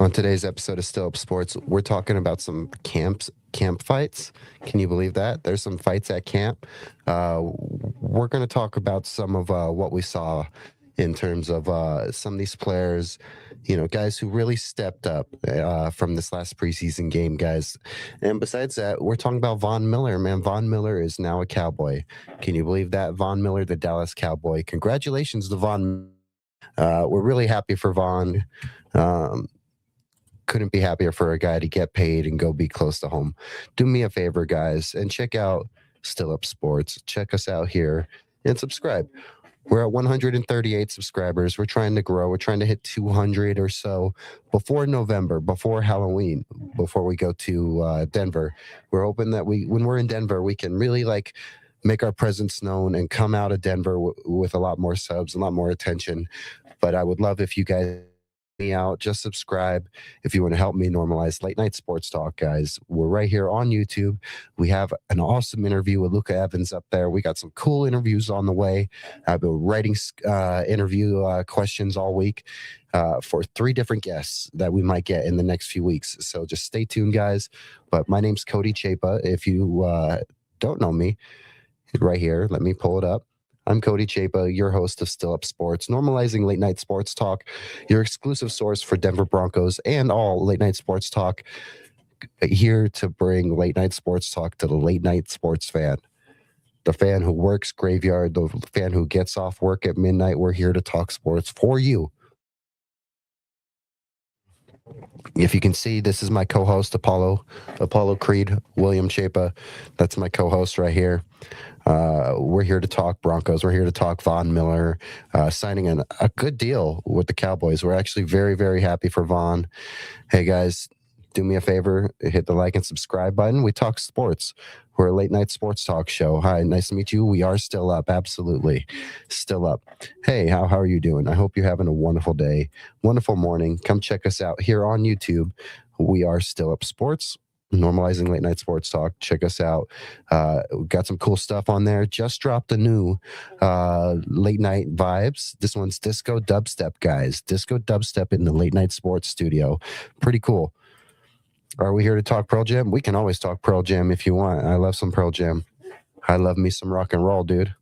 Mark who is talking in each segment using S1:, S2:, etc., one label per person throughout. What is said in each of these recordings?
S1: On today's episode of Still Up Sports, we're talking about some camp fights. Can you believe that? There's some fights at camp. We're going to talk about some of what we saw in terms of some of these players, guys who really stepped up from this last preseason game, guys. And besides that, we're talking about Von Miller, man. Von Miller is now a Cowboy. Can you believe that? Von Miller, the Dallas Cowboy. Congratulations to Von. We're really happy for Von. Couldn't be happier for a guy to get paid and go be close to home. Do me a favor, guys, and check out Still Up Sports. Check us out here and subscribe. We're at 138 subscribers. We're trying to grow. We're trying to hit 200 or so before November, before Halloween, before we go to Denver. We're hoping that when we're in Denver, we can really make our presence known and come out of Denver with a lot more subs, a lot more attention. But I would love if you guys me out, just subscribe if you want to help me normalize late night sports talk, guys. We're right here on YouTube. We have an awesome interview with Luca Evans up there. We got some cool interviews on the way. I've been writing interview questions all week for 3 different guests that we might get in the next few weeks. So just stay tuned, guys. But my name's Cody Chapa. If you don't know me, right here, let me pull it up. I'm Cody Chapa, your host of Still Up Sports, normalizing late night sports talk, your exclusive source for Denver Broncos and all late night sports talk, here to bring late night sports talk to the late night sports fan. The fan who works graveyard, the fan who gets off work at midnight. We're here to talk sports for you. If you can see, this is my co-host, Apollo Creed, William Chapa. That's my co-host right here. We're here to talk Broncos. We're here to talk Von Miller signing a good deal with the Cowboys. We're actually very, very happy for Von. Hey, guys, do me a favor. Hit the like and subscribe button. We talk sports. We're a late night sports talk show. Hi, nice to meet you. We are still up. Absolutely. Still up. Hey, how are you doing? I hope you're having a wonderful day, wonderful morning. Come check us out here on YouTube. We are Still Up Sports. Normalizing late night sports talk. Check us out. We've got some cool stuff on there. Just dropped a new late night vibes. This one's disco dubstep, guys. Disco dubstep in the late night sports studio. Pretty cool. Are we here to talk Pearl Jam? We can always talk Pearl Jam if you want. I love some Pearl Jam. I love me some rock and roll, dude.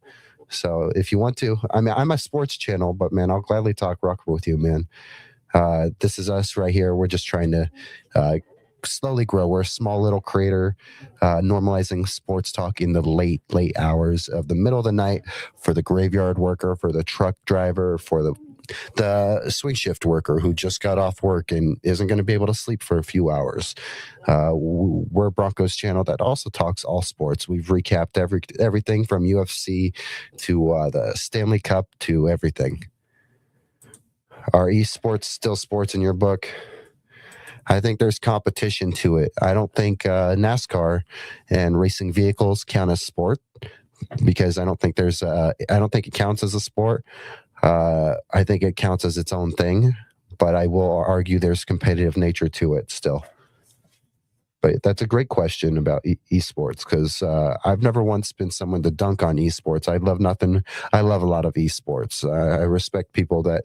S1: So if you want to, I mean, I'm a sports channel, but man, I'll gladly talk rock with you, man. This is us right here. We're just trying to slowly grow. We're a small little creator, normalizing sports talk in the late hours of the middle of the night for the graveyard worker, for the truck driver, for the swing shift worker who just got off work and isn't going to be able to sleep for a few hours. We're a Broncos channel that also talks all sports. We've recapped everything from UFC to the Stanley Cup to everything. Are esports still sports in your book? I think there's competition to it. I don't think NASCAR and racing vehicles count as sport because I don't think it counts as a sport. I think it counts as its own thing, but I will argue there's competitive nature to it still. But that's a great question about esports because I've never once been someone to dunk on esports. I love a lot of esports. I respect people that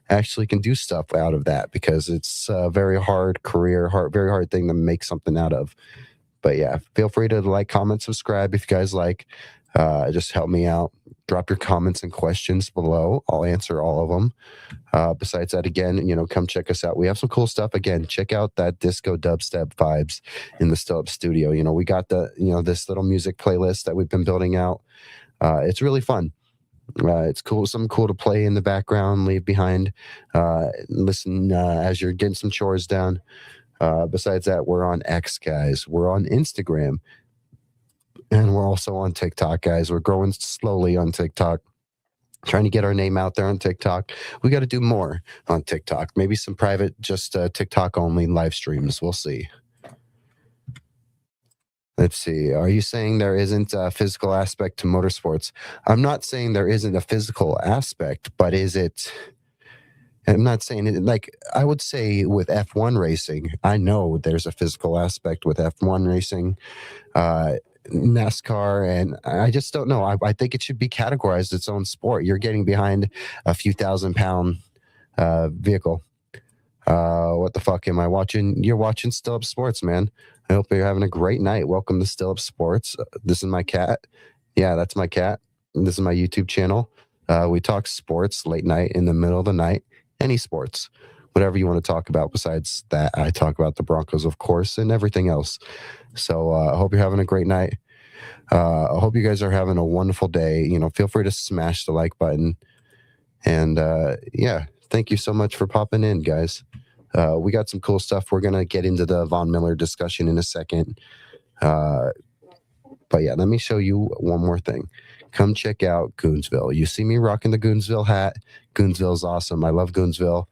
S1: actually can do stuff out of that because it's a very hard career, very hard thing to make something out of. But yeah, feel free to like, comment, subscribe if you guys like. Just help me out. Drop your comments and questions below. I'll answer all of them. Besides that, again, come check us out. We have some cool stuff. Again, check out that disco dubstep vibes in the Still Up studio. We got this little music playlist that we've been building out. It's really fun. It's cool. Something cool to play in the background, leave behind. Listen as you're getting some chores done. Besides that, we're on X, guys. We're on Instagram. And we're also on TikTok, guys. We're growing slowly on TikTok, trying to get our name out there on TikTok. We got to do more on TikTok. Maybe some private, just TikTok only live streams. We'll see. Let's see. Are you saying there isn't a physical aspect to motorsports? I'm not saying there isn't a physical aspect, but is it? I'm not saying it like I would say with F1 racing. I know there's a physical aspect with F1 racing. NASCAR, and I just don't know. I think it should be categorized its own sport. You're getting behind a few 1,000-pound vehicle. What the fuck am I watching? You're watching Still Up Sports, man. I hope you're having a great night. Welcome to Still Up Sports. This is my cat. Yeah, that's my cat. And this is my YouTube channel. We talk sports late night, in the middle of the night, any sports, whatever you want to talk about. Besides that, I talk about the Broncos, of course, and everything else. So I hope you're having a great night. I hope you guys are having a wonderful day. Feel free to smash the like button. And yeah, thank you so much for popping in, guys. We got some cool stuff. We're going to get into the Von Miller discussion in a second. But yeah, let me show you one more thing. Come check out Goonsville. You see me rocking the Goonsville hat. Goonsville's awesome. I love Goonsville.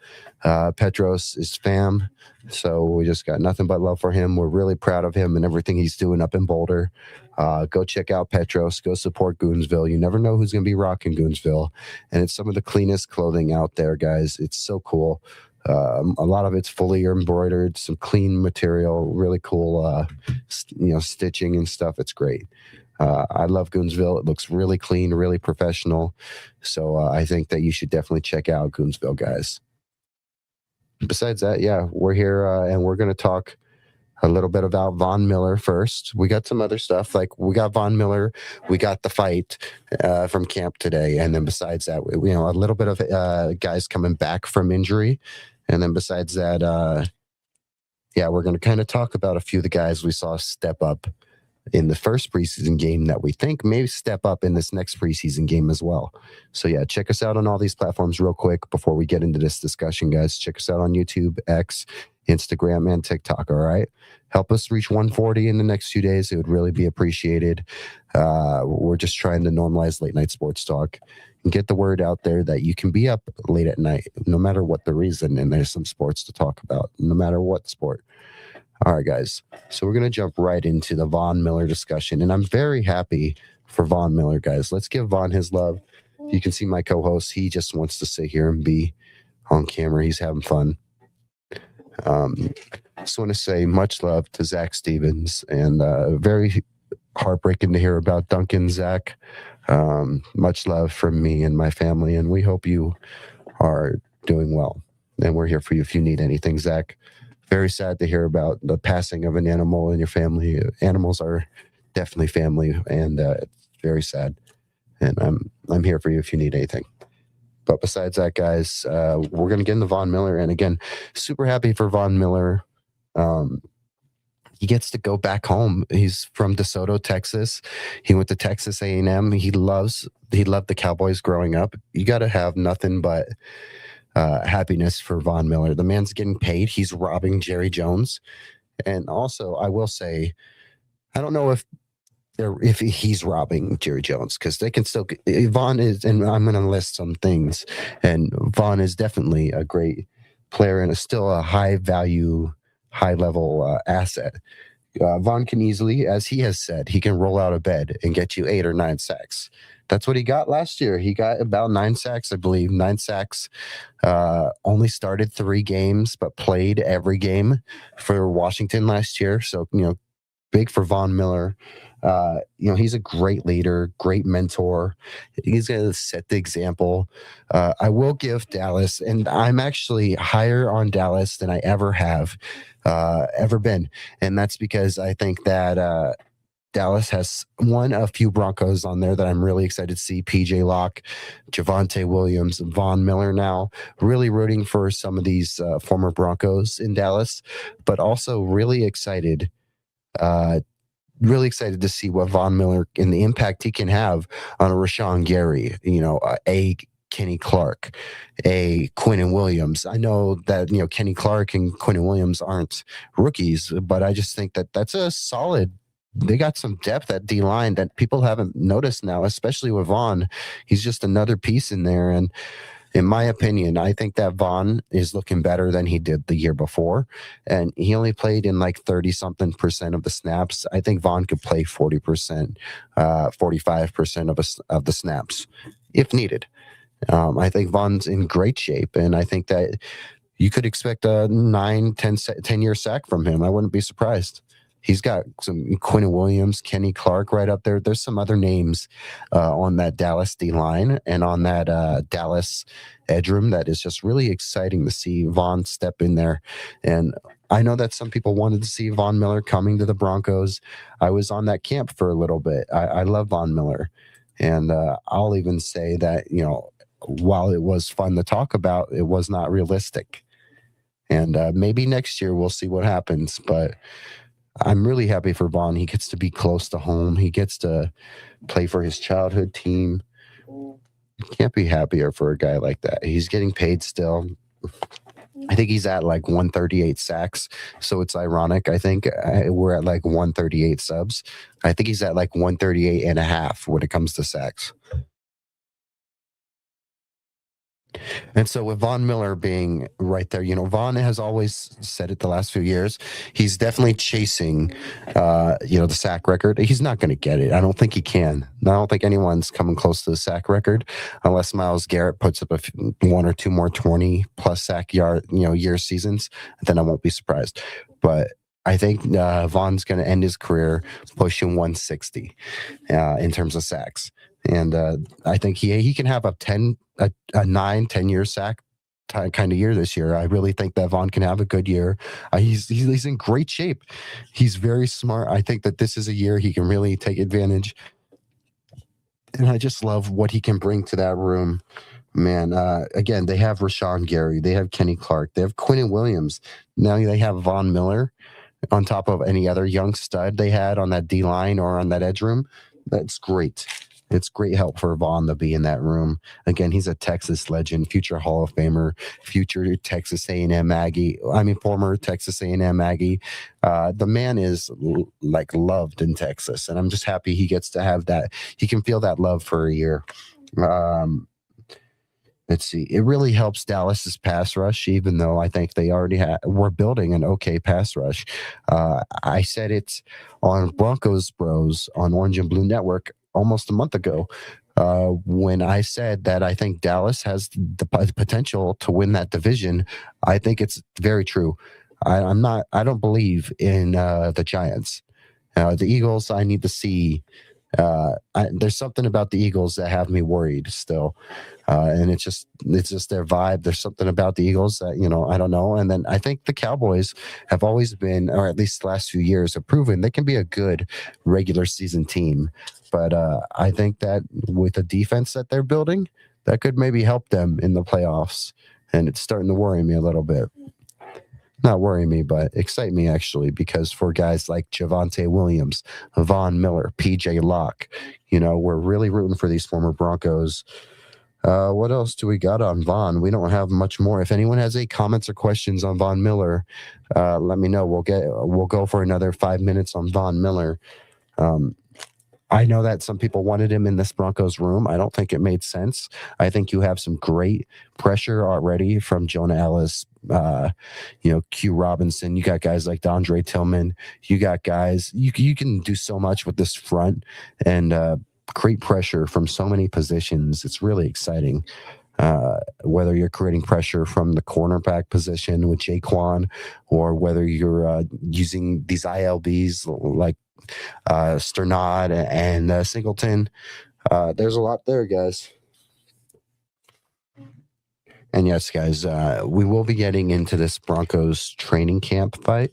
S1: Petros is fam. So we just got nothing but love for him. We're really proud of him and everything he's doing up in Boulder. Go check out Petros. Go support Goonsville. You never know who's going to be rocking Goonsville. And it's some of the cleanest clothing out there, guys. It's so cool. A lot of it's fully embroidered, some clean material, really cool, stitching and stuff. It's great. I love Goonsville. It looks really clean, really professional. So I think that you should definitely check out Goonsville, guys. Besides that, yeah, we're here and we're going to talk a little bit about Von Miller first. We got some other stuff, like we got Von Miller, we got the fight from camp today, and then besides that, a little bit of guys coming back from injury, and then besides that, yeah, we're going to kind of talk about a few of the guys we saw step up in the first preseason game that we think may step up in this next preseason game as well. So yeah, check us out on all these platforms real quick before we get into this discussion, guys. Check us out on YouTube, X, Instagram, and TikTok, all right? Help us reach 140 in the next few days. It would really be appreciated. We're just trying to normalize late night sports talk and get the word out there that you can be up late at night, no matter what the reason, and there's some sports to talk about, no matter what sport. All right, guys. So we're going to jump right into the Von Miller discussion, and I'm very happy for Von Miller, guys. Let's give Von his love. You can see my co-host. He just wants to sit here and be on camera. He's having fun. Just want to say much love to Zach Stevens, and very heartbreaking to hear about Duncan, Zach. Much love from me and my family, and we hope you are doing well. And we're here for you if you need anything, Zach. Very sad to hear about the passing of an animal in your family. Animals are definitely family, and it's very sad. And I'm here for you if you need anything. But besides that, guys, we're going to get into Von Miller. And again, super happy for Von Miller. He gets to go back home. He's from DeSoto, Texas. He went to Texas A&M. He loved the Cowboys growing up. You got to have nothing but happiness for Von Miller. The man's getting paid. He's robbing Jerry Jones. And also, I will say, I don't know if he's robbing Jerry Jones, because they can still. Von is, and I'm going to list some things. And Von is definitely a great player and is still a high value, high level asset. Von can easily, as he has said, he can roll out of bed and get you 8 or 9 sacks. That's what he got last year. He got about 9 sacks, I believe. 9 sacks. Only started 3 games, but played every game for Washington last year. So, big for Von Miller. He's a great leader, great mentor. He's going to set the example. I will give Dallas, and I'm actually higher on Dallas than I ever have ever been. And that's because I think that Dallas has a few Broncos on there that I'm really excited to see. PJ Locke, Javonte Williams, Von Miller now. Really rooting for some of these former Broncos in Dallas, but also really excited to see what Von Miller and the impact he can have on a Rashawn Gary, a Kenny Clark, a Quinnen Williams. I know that, Kenny Clark and Quinnen Williams aren't rookies, but I just think that that's a solid. They got some depth at D-line that people haven't noticed now, especially with Von. He's just another piece in there. And in my opinion, I think that Von is looking better than he did the year before. And he only played in like 30-something% of the snaps. I think Von could play 40%, 45% of the snaps if needed. I think Von's in great shape. And I think that you could expect a 10-year sack from him. I wouldn't be surprised. He's got some Quinn Williams, Kenny Clark right up there. There's some other names on that Dallas D line and on that Dallas edge room that is just really exciting to see Vaughn step in there. And I know that some people wanted to see Von Miller coming to the Broncos. I was on that camp for a little bit. I love Von Miller. And I'll even say that, while it was fun to talk about, it was not realistic. And maybe next year we'll see what happens. But I'm really happy for Vaughn. He gets to be close to home. He gets to play for his childhood team. Can't be happier for a guy like that. He's getting paid still. I think he's at like 138 sacks. So it's ironic. I think we're at like 138 subs. I think he's at like 138 and a half when it comes to sacks. And so with Von Miller being right there, Von has always said it the last few years. He's definitely chasing, the sack record. He's not going to get it. I don't think he can. I don't think anyone's coming close to the sack record unless Myles Garrett puts up one or two more 20 plus sack year seasons. Then I won't be surprised. But I think Von's going to end his career pushing 160 in terms of sacks. And I think he can have a 9-10 year sack kind of year this year. I really think that Vaughn can have a good year. He's in great shape. He's very smart. I think that this is a year he can really take advantage. And I just love what he can bring to that room. Man, again, they have Rashawn Gary. They have Kenny Clark. They have Quinn Williams. Now they have Von Miller on top of any other young stud they had on that D-line or on that edge room. That's great. It's great help for Vaughn to be in that room. Again, he's a Texas legend, future Hall of Famer, future Texas A&M Aggie. I mean, former Texas A&M Aggie. The man is loved in Texas, and I'm just happy he gets to have that. He can feel that love for a year. Let's see. It really helps Dallas's pass rush, even though I think they already were building an okay pass rush. I said it on Broncos Bros on Orange and Blue Network almost a month ago when I said that I think Dallas has the potential to win that division. I think it's very true. I don't believe in the Giants. The Eagles, I need to see. There's something about the Eagles that have me worried still. And it's just their vibe. There's something about the Eagles that, I don't know. And then I think the Cowboys have always been, or at least the last few years, have proven they can be a good regular season team. But I think that with the defense that they're building, that could maybe help them in the playoffs. And it's starting to worry me a little bit. Not worry me, but excite me actually, because for guys like Javonte Williams, Von Miller, PJ Locke, we're really rooting for these former Broncos. What else do we got on Von? We don't have much more. If anyone has any comments or questions on Von Miller, let me know. We'll go for another 5 minutes on Von Miller. I know that some people wanted him in this Broncos room. I don't think it made sense. I think you have some great pressure already from Jonah Ellis, Q Robinson. You got guys like DeAndre Tillman. You got guys. You can do so much with this front and create pressure from so many positions. It's really exciting. Whether you're creating pressure from the cornerback position with Jaquan, or whether you're using these ILBs like Sternad and Singleton. There's a lot there, guys. And yes, guys, we will be getting into this Broncos training camp fight.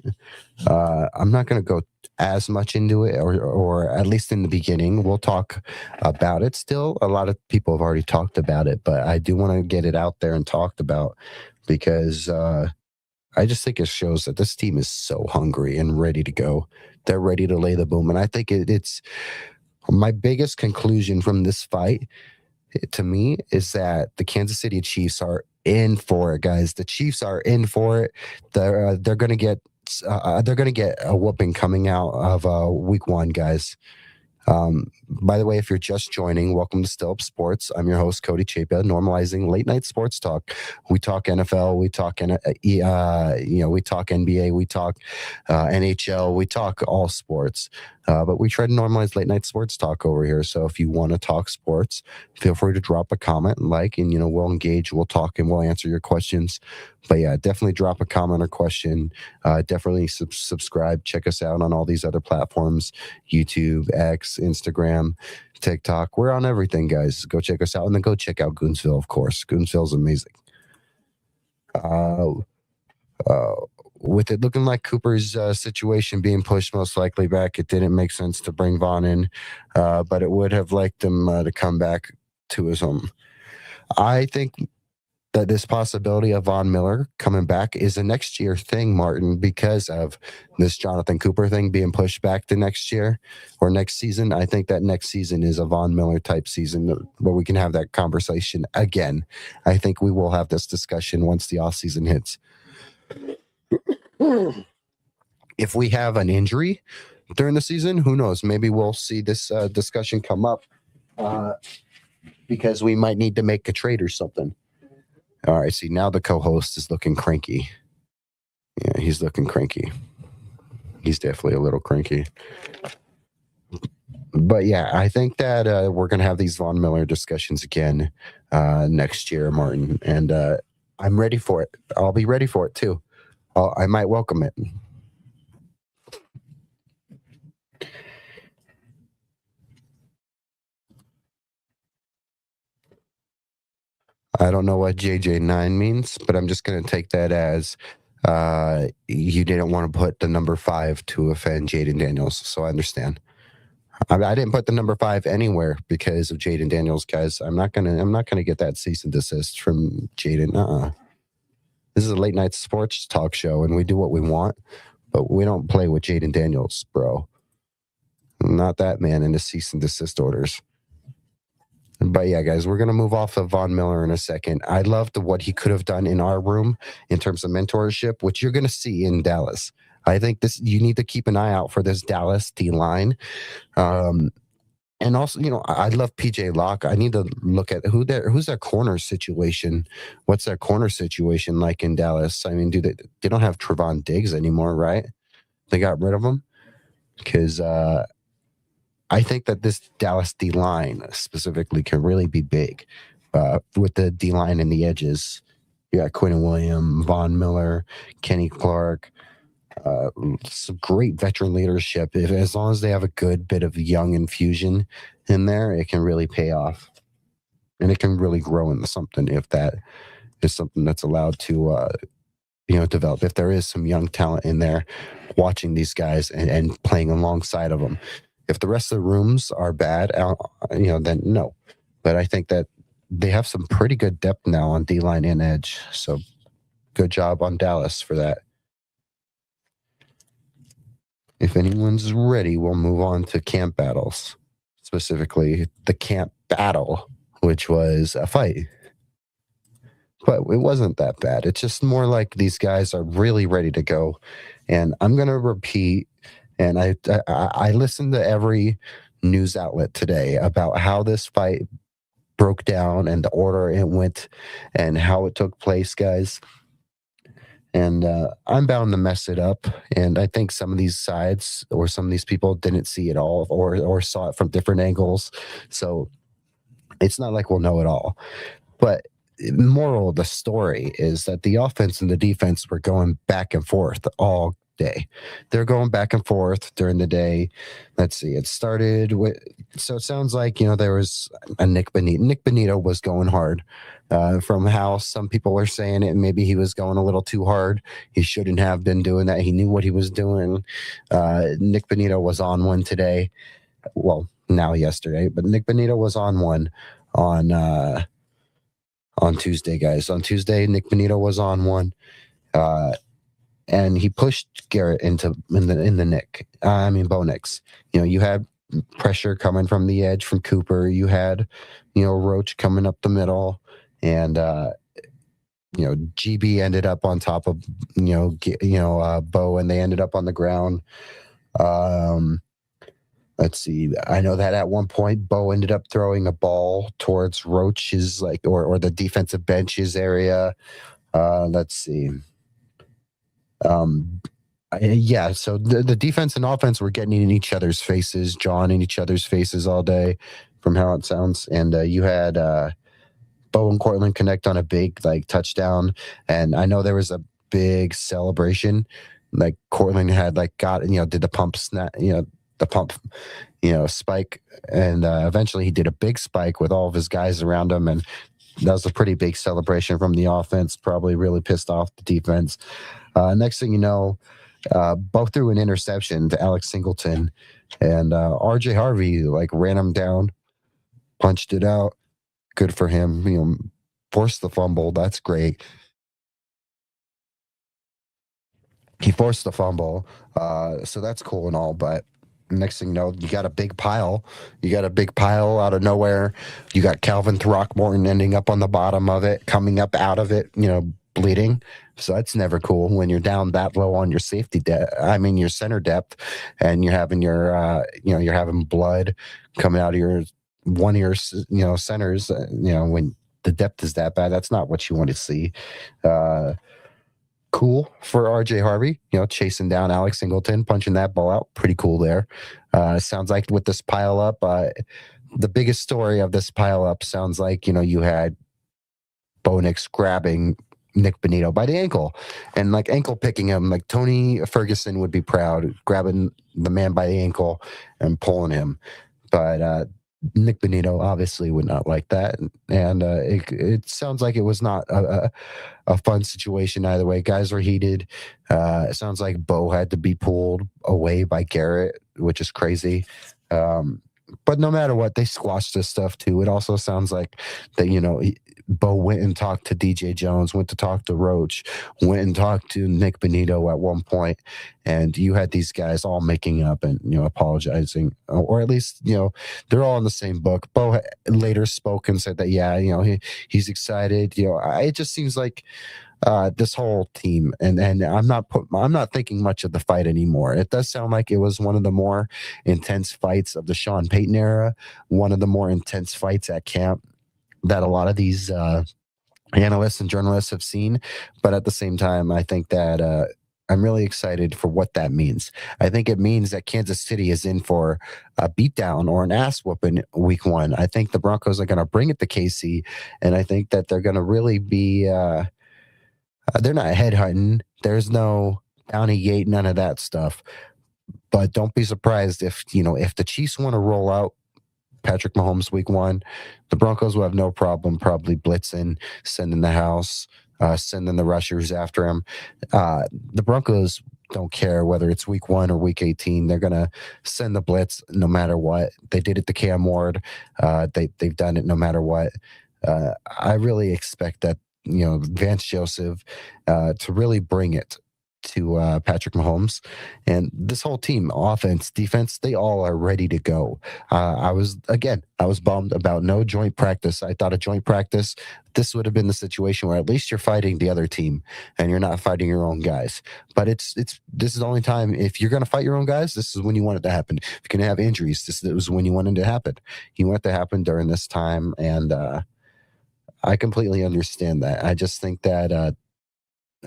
S1: I'm not going to go as much into it, or at least in the beginning. We'll talk about it still. A lot of people have already talked about it, but I do want to get it out there and talked about because I just think it shows that this team is so hungry and ready to go. They're ready to lay the boom. And I think it's my biggest conclusion from this fight, to me, is that the Kansas City Chiefs are in for it, guys. The Chiefs are in for it. They're going to get a whooping coming out of week one, guys. By the way, if you're just joining, welcome to Still Up Sports. I'm your host, Cody Chapia, normalizing late night sports talk. We talk NFL, we talk, we talk NBA, we talk NHL, we talk all sports. But we try to normalize late night sports talk over here. So if you want to talk sports, feel free to drop a comment and we'll engage, we'll talk, and we'll answer your questions. But yeah, definitely drop a comment or question. Definitely subscribe. Check us out on all these other platforms: YouTube, X, Instagram, TikTok. We're on everything, guys. Go check us out, and then go check out Goonsville, of course. Goonsville's amazing. With it looking like Cooper's situation being pushed most likely back, it didn't make sense to bring Vaughn in, but it would have liked him to come back to his home. I think that this possibility of Von Miller coming back is a next year thing, Martin, because of this Jonathan Cooper thing being pushed back to next year or next season. I think that next season is a Von Miller type season where we can have that conversation again. I think we will have this discussion once the offseason hits. If we have an injury during the season, who knows? Maybe we'll see this discussion come up because we might need to make a trade or something. All right, see, now the co-host is looking cranky. Yeah, he's looking cranky. He's definitely a little cranky. But yeah, I think that we're going to have these Von Miller discussions again next year, Martin. And I'm ready for it. I'll be ready for it, too. I might welcome it. I don't know what JJ9 means, but I'm just going to take that as you didn't want to put the number 5 to offend Jaden Daniels. So I understand. I didn't put the number 5 anywhere because of Jaden Daniels, guys. I'm not gonna get that cease and desist from Jaden. This is a late night sports talk show, and we do what we want, but we don't play with Jaden Daniels, bro. I'm not that man into cease and desist orders. But yeah, guys, we're gonna move off of Von Miller in a second. I loved what he could have done in our room in terms of mentorship, which you're gonna see in Dallas. I think you need to keep an eye out for this Dallas D line. And also, I love PJ Locke. I need to look at who's their corner situation. What's their corner situation like in Dallas? I mean, they don't have Trevon Diggs anymore, right? They got rid of him because I think that this Dallas D line specifically can really be big with the D line and the edges. You got Quinn Williams, Von Miller, Kenny Clark. Some great veteran leadership. As long as they have a good bit of young infusion in there, it can really pay off, and it can really grow into something if that is something that's allowed to develop. If there is some young talent in there, watching these guys and playing alongside of them. If the rest of the rooms are bad, then no. But I think that they have some pretty good depth now on D line and edge. So good job on Dallas for that. If anyone's ready, we'll move on to camp battles, specifically the camp battle, which was a fight. But it wasn't that bad. It's just more like these guys are really ready to go. And I'm going to repeat, and I listened to every news outlet today about how this fight broke down and the order it went and how it took place, guys. And I'm bound to mess it up. And I think some of these sides or some of these people didn't see it all or saw it from different angles. So it's not like we'll know it all. But moral of the story is that the offense and the defense were going back and forth all day. They're going back and forth during the day. Let's see. It started with, so it sounds like, there was a Nick Bonito. Nick Bonito was going hard. From how some people were saying it, maybe he was going a little too hard. He shouldn't have been doing that. He knew what he was doing. Nick Bonito was on one today. Well, now yesterday, but Nick Bonito was on one on Tuesday, guys. On Tuesday, Nick Bonito was on one. And he pushed Garrett in the neck. Bo Nix. You had pressure coming from the edge from Cooper. You had, Roach coming up the middle, and GB ended up on top of Bo, and they ended up on the ground. Let's see. I know that at one point, Bo ended up throwing a ball towards Roach's or the defensive benches area. Let's see. Um, yeah, so the defense and offense were getting in each other's faces, jawing in each other's faces all day, from how it sounds. And you had Bo and Cortland connect on a big touchdown, and I know there was a big celebration. Like Cortland had got did the pump snap, the pump spike, and eventually he did a big spike with all of his guys around him, and that was a pretty big celebration from the offense. Probably really pissed off the defense. Next thing you know, Bo threw an interception to Alex Singleton, and RJ Harvey ran him down, punched it out. Good for him. Forced the fumble. That's great. He forced the fumble, so that's cool and all. But next thing you know, you got a big pile. You got a big pile out of nowhere. You got Calvin Throckmorton ending up on the bottom of it, coming up out of it, bleeding. So that's never cool when you're down that low on your safety depth. I mean, your center depth, and you're having you're having blood coming out of your one of your centers. When the depth is that bad, that's not what you want to see. Uh, cool for RJ Harvey, chasing down Alex Singleton, punching that ball out. Pretty cool there. Sounds like with this pile up, the biggest story of this pile up sounds like, you had Bo Nix grabbing Nick Benito by the ankle and ankle picking him. Like Tony Ferguson would be proud, grabbing the man by the ankle and pulling him. But Nick Benito obviously would not like that. And it sounds like it was not a fun situation either way. Guys were heated. It sounds like Bo had to be pulled away by Garrett, which is crazy. But no matter what, they squashed this stuff too. It also sounds like that, Bo went and talked to DJ Jones, went to talk to Roach, went and talked to Nick Benito at one point, and you had these guys all making up and apologizing, or at least they're all in the same book. Bo later spoke and said that he's excited. It just seems like this whole team, and I'm not thinking much of the fight anymore. It does sound like it was one of the more intense fights of the Sean Payton era, one of the more intense fights at camp that a lot of these analysts and journalists have seen. But at the same time, I think that I'm really excited for what that means. I think it means that Kansas City is in for a beatdown or an ass whooping week one. I think the Broncos are going to bring it to KC, and I think that they're going to really be. They're not headhunting. There's no bounty gate, none of that stuff. But don't be surprised if the Chiefs want to roll out Patrick Mahomes week one, the Broncos will have no problem probably blitzing, sending the house, sending the rushers after him. The Broncos don't care whether it's week one or week 18. They're going to send the blitz no matter what. They did it to Cam Ward. They've done it no matter what. I really expect that, Vance Joseph to really bring it to Patrick Mahomes, and this whole team, offense, defense, they all are ready to go. I was bummed about no joint practice. I thought a joint practice, this would have been the situation where at least you're fighting the other team and you're not fighting your own guys. But this is the only time, if you're going to fight your own guys, this is when you want it to happen. If you're going to have injuries, this was when you want it to happen. You want it to happen during this time, and I completely understand that. I just think that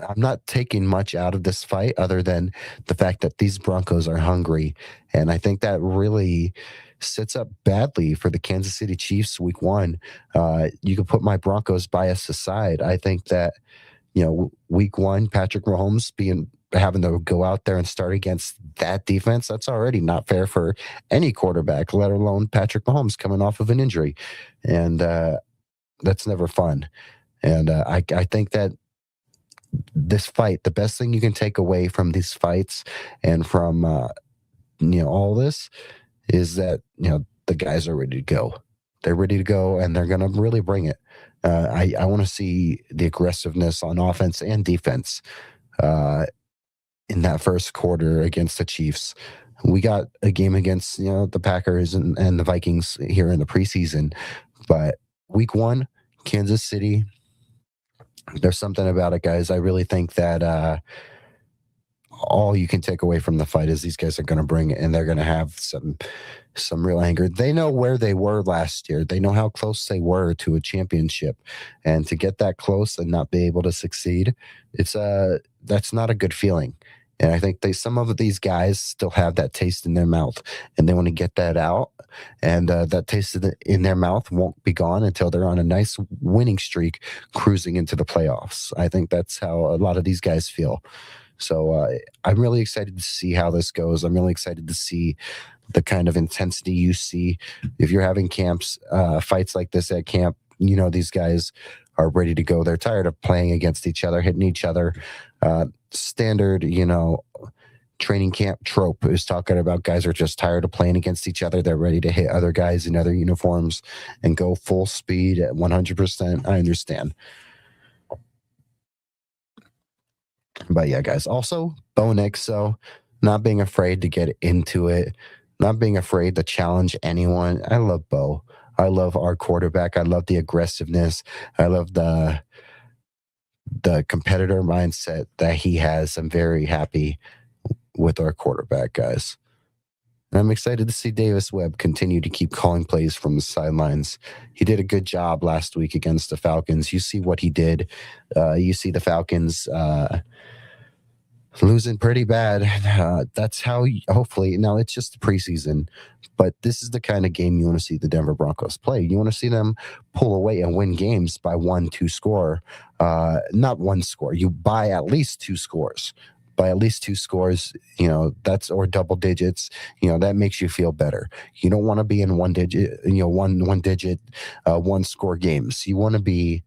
S1: I'm not taking much out of this fight other than the fact that these Broncos are hungry. And I think that really sets up badly for the Kansas City Chiefs week one. You can put my Broncos bias aside. I think that, week one, Patrick Mahomes having to go out there and start against that defense, that's already not fair for any quarterback, let alone Patrick Mahomes coming off of an injury. And that's never fun. And I think that this fight, the best thing you can take away from these fights and from all this is that the guys are ready to go. They're ready to go, and they're going to really bring it. I want to see the aggressiveness on offense and defense in that first quarter against the Chiefs. We got a game against the Packers and the Vikings here in the preseason, but week one, Kansas City, there's something about it, guys. I really think that all you can take away from the fight is these guys are going to bring it, and they're going to have some real anger. They know where they were last year. They know how close they were to a championship, and to get that close and not be able to succeed, that's not a good feeling. And I think some of these guys still have that taste in their mouth, and they want to get that out. And that taste in their mouth won't be gone until they're on a nice winning streak, cruising into the playoffs. I think that's how a lot of these guys feel. So I'm really excited to see how this goes. I'm really excited to see the kind of intensity you see if you're having fights like this at camp. These guys are ready to go. They're tired of playing against each other, hitting each other. Standard, training camp trope is talking about guys are just tired of playing against each other. They're ready to hit other guys in other uniforms and go full speed at 100%. I understand. But yeah, guys, also Bo Nix, so not being afraid to get into it, not being afraid to challenge anyone. I love Bo. I love our quarterback. I love the aggressiveness. I love the competitor mindset that he has. I'm very happy with our quarterback, guys. And I'm excited to see Davis Webb continue to keep calling plays from the sidelines. He did a good job last week against the Falcons. You see what he did. You see the Falcons losing pretty bad. That's how, hopefully, now it's just the preseason, but this is the kind of game you want to see the Denver Broncos play. You want to see them pull away and win games by 1-2 score. Not one score. You buy at least 2 scores. By at least 2 scores, that's, or double digits, that makes you feel better. You don't want to be in one digit, one score games. You want to be,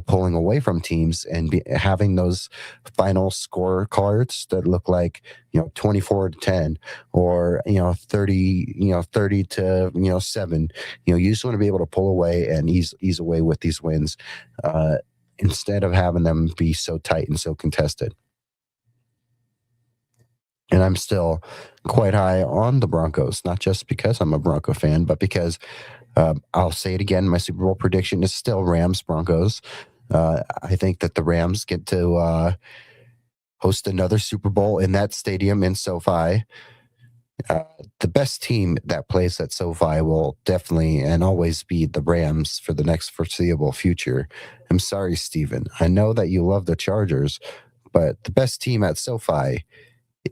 S1: pulling away from teams and having those final score cards that look like, 24-10 or, 30 to, 7. You just want to be able to pull away and ease away with these wins instead of having them be so tight and so contested. And I'm still quite high on the Broncos, not just because I'm a Bronco fan, but because I'll say it again, my Super Bowl prediction is still Rams-Broncos. I think that the Rams get to host another Super Bowl in that stadium in SoFi. The best team that plays at SoFi will definitely and always be the Rams for the next foreseeable future. I'm sorry, Steven. I know that you love the Chargers, but the best team at SoFi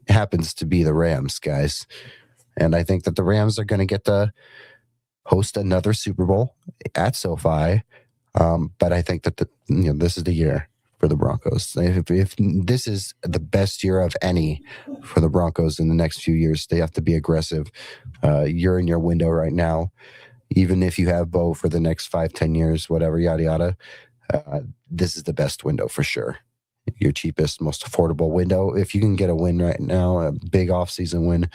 S1: happens to be the Rams, guys. And I think that the Rams are going to get to host another Super Bowl at SoFi. But I think that this is the year for the Broncos. If this is the best year of any for the Broncos in the next few years, they have to be aggressive. You're in your window right now. Even if you have Bo for the next 5-10 years, whatever, yada, yada, this is the best window for sure. Your cheapest, most affordable window. If you can get a win right now, a big offseason win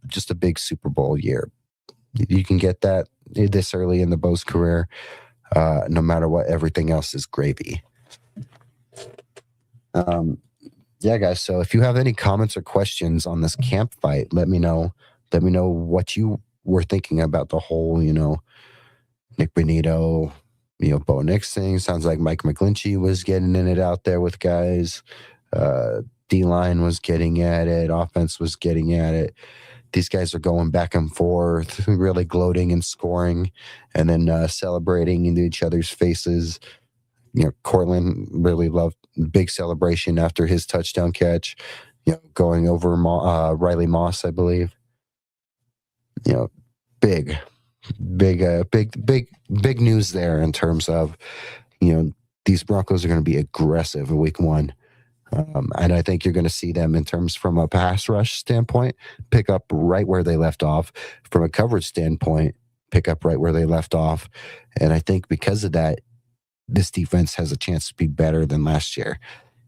S1: just a big Super Bowl year. You can get that this early in the Bo's career. No matter what, everything else is gravy. Yeah, guys. So if you have any comments or questions on this camp fight, let me know. Let me know what you were thinking about the whole, Nick Bonito, Bo Nix thing. Sounds like Mike McGlinchey was getting in it out there with guys. D-line was getting at it. Offense was getting at it. These guys are going back and forth, really gloating and scoring, and then celebrating into each other's faces. Cortland really loved big celebration after his touchdown catch, going over Riley Moss, I believe. Big news there in terms of, these Broncos are going to be aggressive in week 1. And I think you're going to see them in terms from a pass rush standpoint, pick up right where they left off. From a coverage standpoint, pick up right where they left off. And I think because of that, this defense has a chance to be better than last year.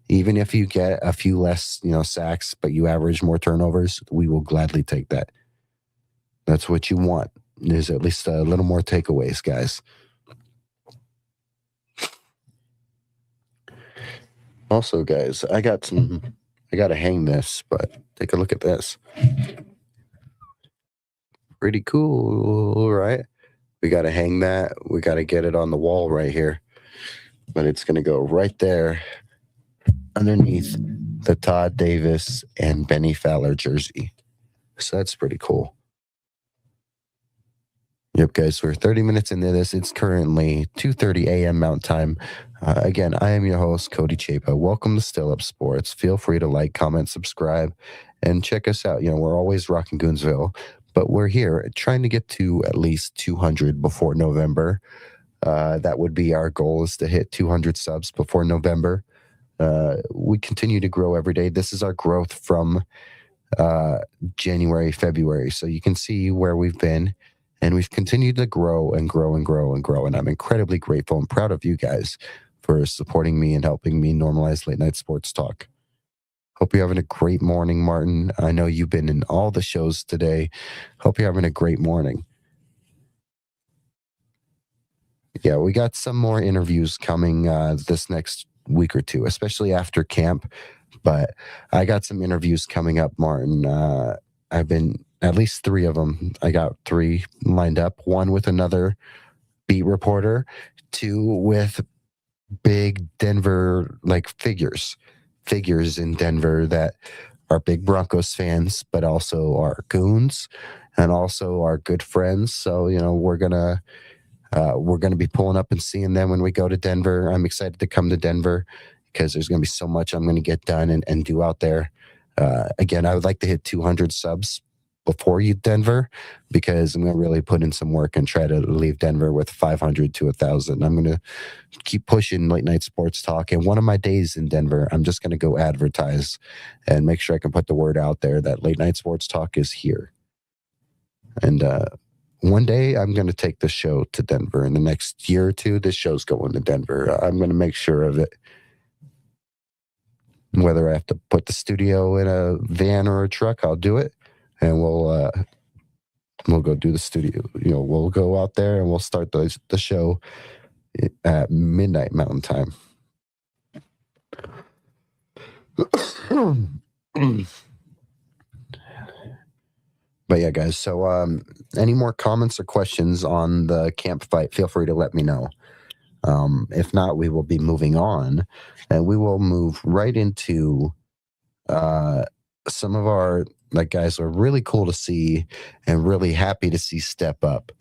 S1: Even if you get a few less, sacks, but you average more turnovers, we will gladly take that. That's what you want, is at least a little more takeaways, guys. Also, guys, I got to hang this, but take a look at this. Pretty cool, right? We got to hang that. We got to get it on the wall right here. But it's going to go right there underneath the Todd Davis and Benny Fowler jersey. So that's pretty cool. Yep, guys, we're 30 minutes into this. It's currently 2:30 a.m. Mountain Time. Again, I am your host, Cody Chapa. Welcome to Still Up Sports. Feel free to like, comment, subscribe, and check us out. We're always rocking Goonsville, but we're here trying to get to at least 200 before November. That would be our goal, is to hit 200 subs before November. We continue to grow every day. This is our growth from January, February. So you can see where we've been, and we've continued to grow and grow and grow and grow. And I'm incredibly grateful and proud of you guys for supporting me and helping me normalize late night sports talk. Hope you're having a great morning, Martin. I know you've been in all the shows today. Hope you're having a great morning. Yeah, we got some more interviews coming this next week or two, especially after camp. But I got some interviews coming up, Martin. I've been at least 3 of them. I got 3 lined up. 1 with another beat reporter, 2 with big Denver figures in Denver that are big Broncos fans, but also are goons and also are good friends. So we're gonna be pulling up and seeing them when we go to Denver. I'm excited to come to Denver because there's going to be so much I'm going to get done and do out there. Again, I would like to hit 200 subs before Denver, because I'm going to really put in some work and try to leave Denver with 500 to 1,000. I'm going to keep pushing late night sports talk. And one of my days in Denver, I'm just going to go advertise and make sure I can put the word out there that late night sports talk is here. And one day I'm going to take the show to Denver. In the next year or 2, this show's going to Denver. I'm going to make sure of it. Whether I have to put the studio in a van or a truck, I'll do it. And we'll go do the studio. We'll go out there and we'll start the show at midnight Mountain Time. But yeah, guys, so any more comments or questions on the camp fight, feel free to let me know. If not, we will be moving on, and we will move right into some of our guys are really cool to see and really happy to see step up.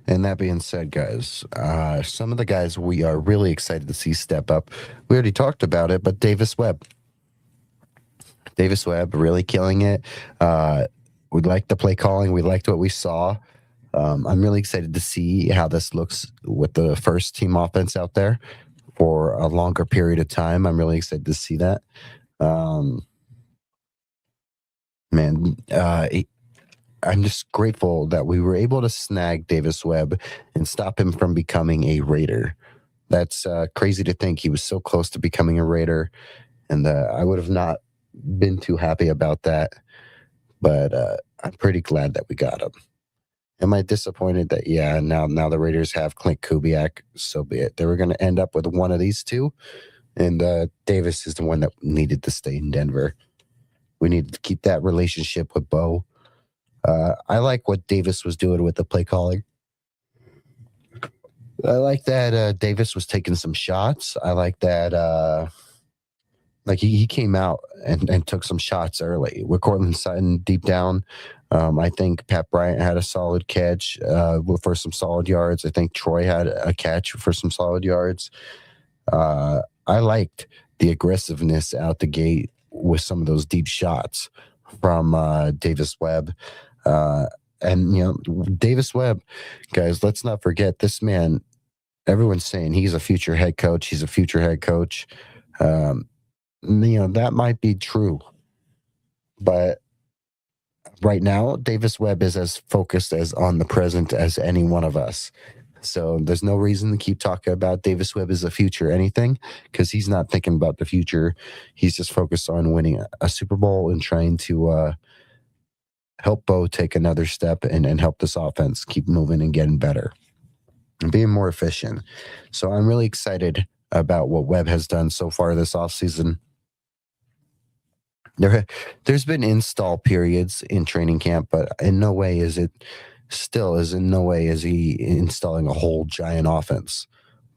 S1: And that being said, guys, some of the guys we are really excited to see step up. We already talked about it, but Davis Webb really killing it. We liked the play calling. We liked what we saw. I'm really excited to see how this looks with the first team offense out there for a longer period of time. I'm really excited to see that. I'm just grateful that we were able to snag Davis Webb and stop him from becoming a Raider. That's crazy to think he was so close to becoming a Raider, and I would have not been too happy about that. But I'm pretty glad that we got him. Am I disappointed that, now the Raiders have Clint Kubiak? So be it. They were going to end up with one of these 2, and Davis is the one that needed to stay in Denver. We needed to keep that relationship with Bo. I like what Davis was doing with the play calling. I like that Davis was taking some shots. I like that he came out and took some shots early with Cortland Sutton deep down. I think Pat Bryant had a solid catch for some solid yards. I think Troy had a catch for some solid yards. I liked the aggressiveness out the gate with some of those deep shots from Davis Webb. And Davis Webb, guys, let's not forget this man. Everyone's saying he's a future head coach. He's a future head coach. That might be true, but right now, Davis Webb is as focused as on the present as any one of us. So there's no reason to keep talking about Davis Webb as a future anything, because he's not thinking about the future. He's just focused on winning a Super Bowl and trying to help Bo take another step and help this offense keep moving and getting better and being more efficient. So I'm really excited about what Webb has done so far this offseason. There, there's been install periods in training camp, but in no way is it still is in no way is he installing a whole giant offense.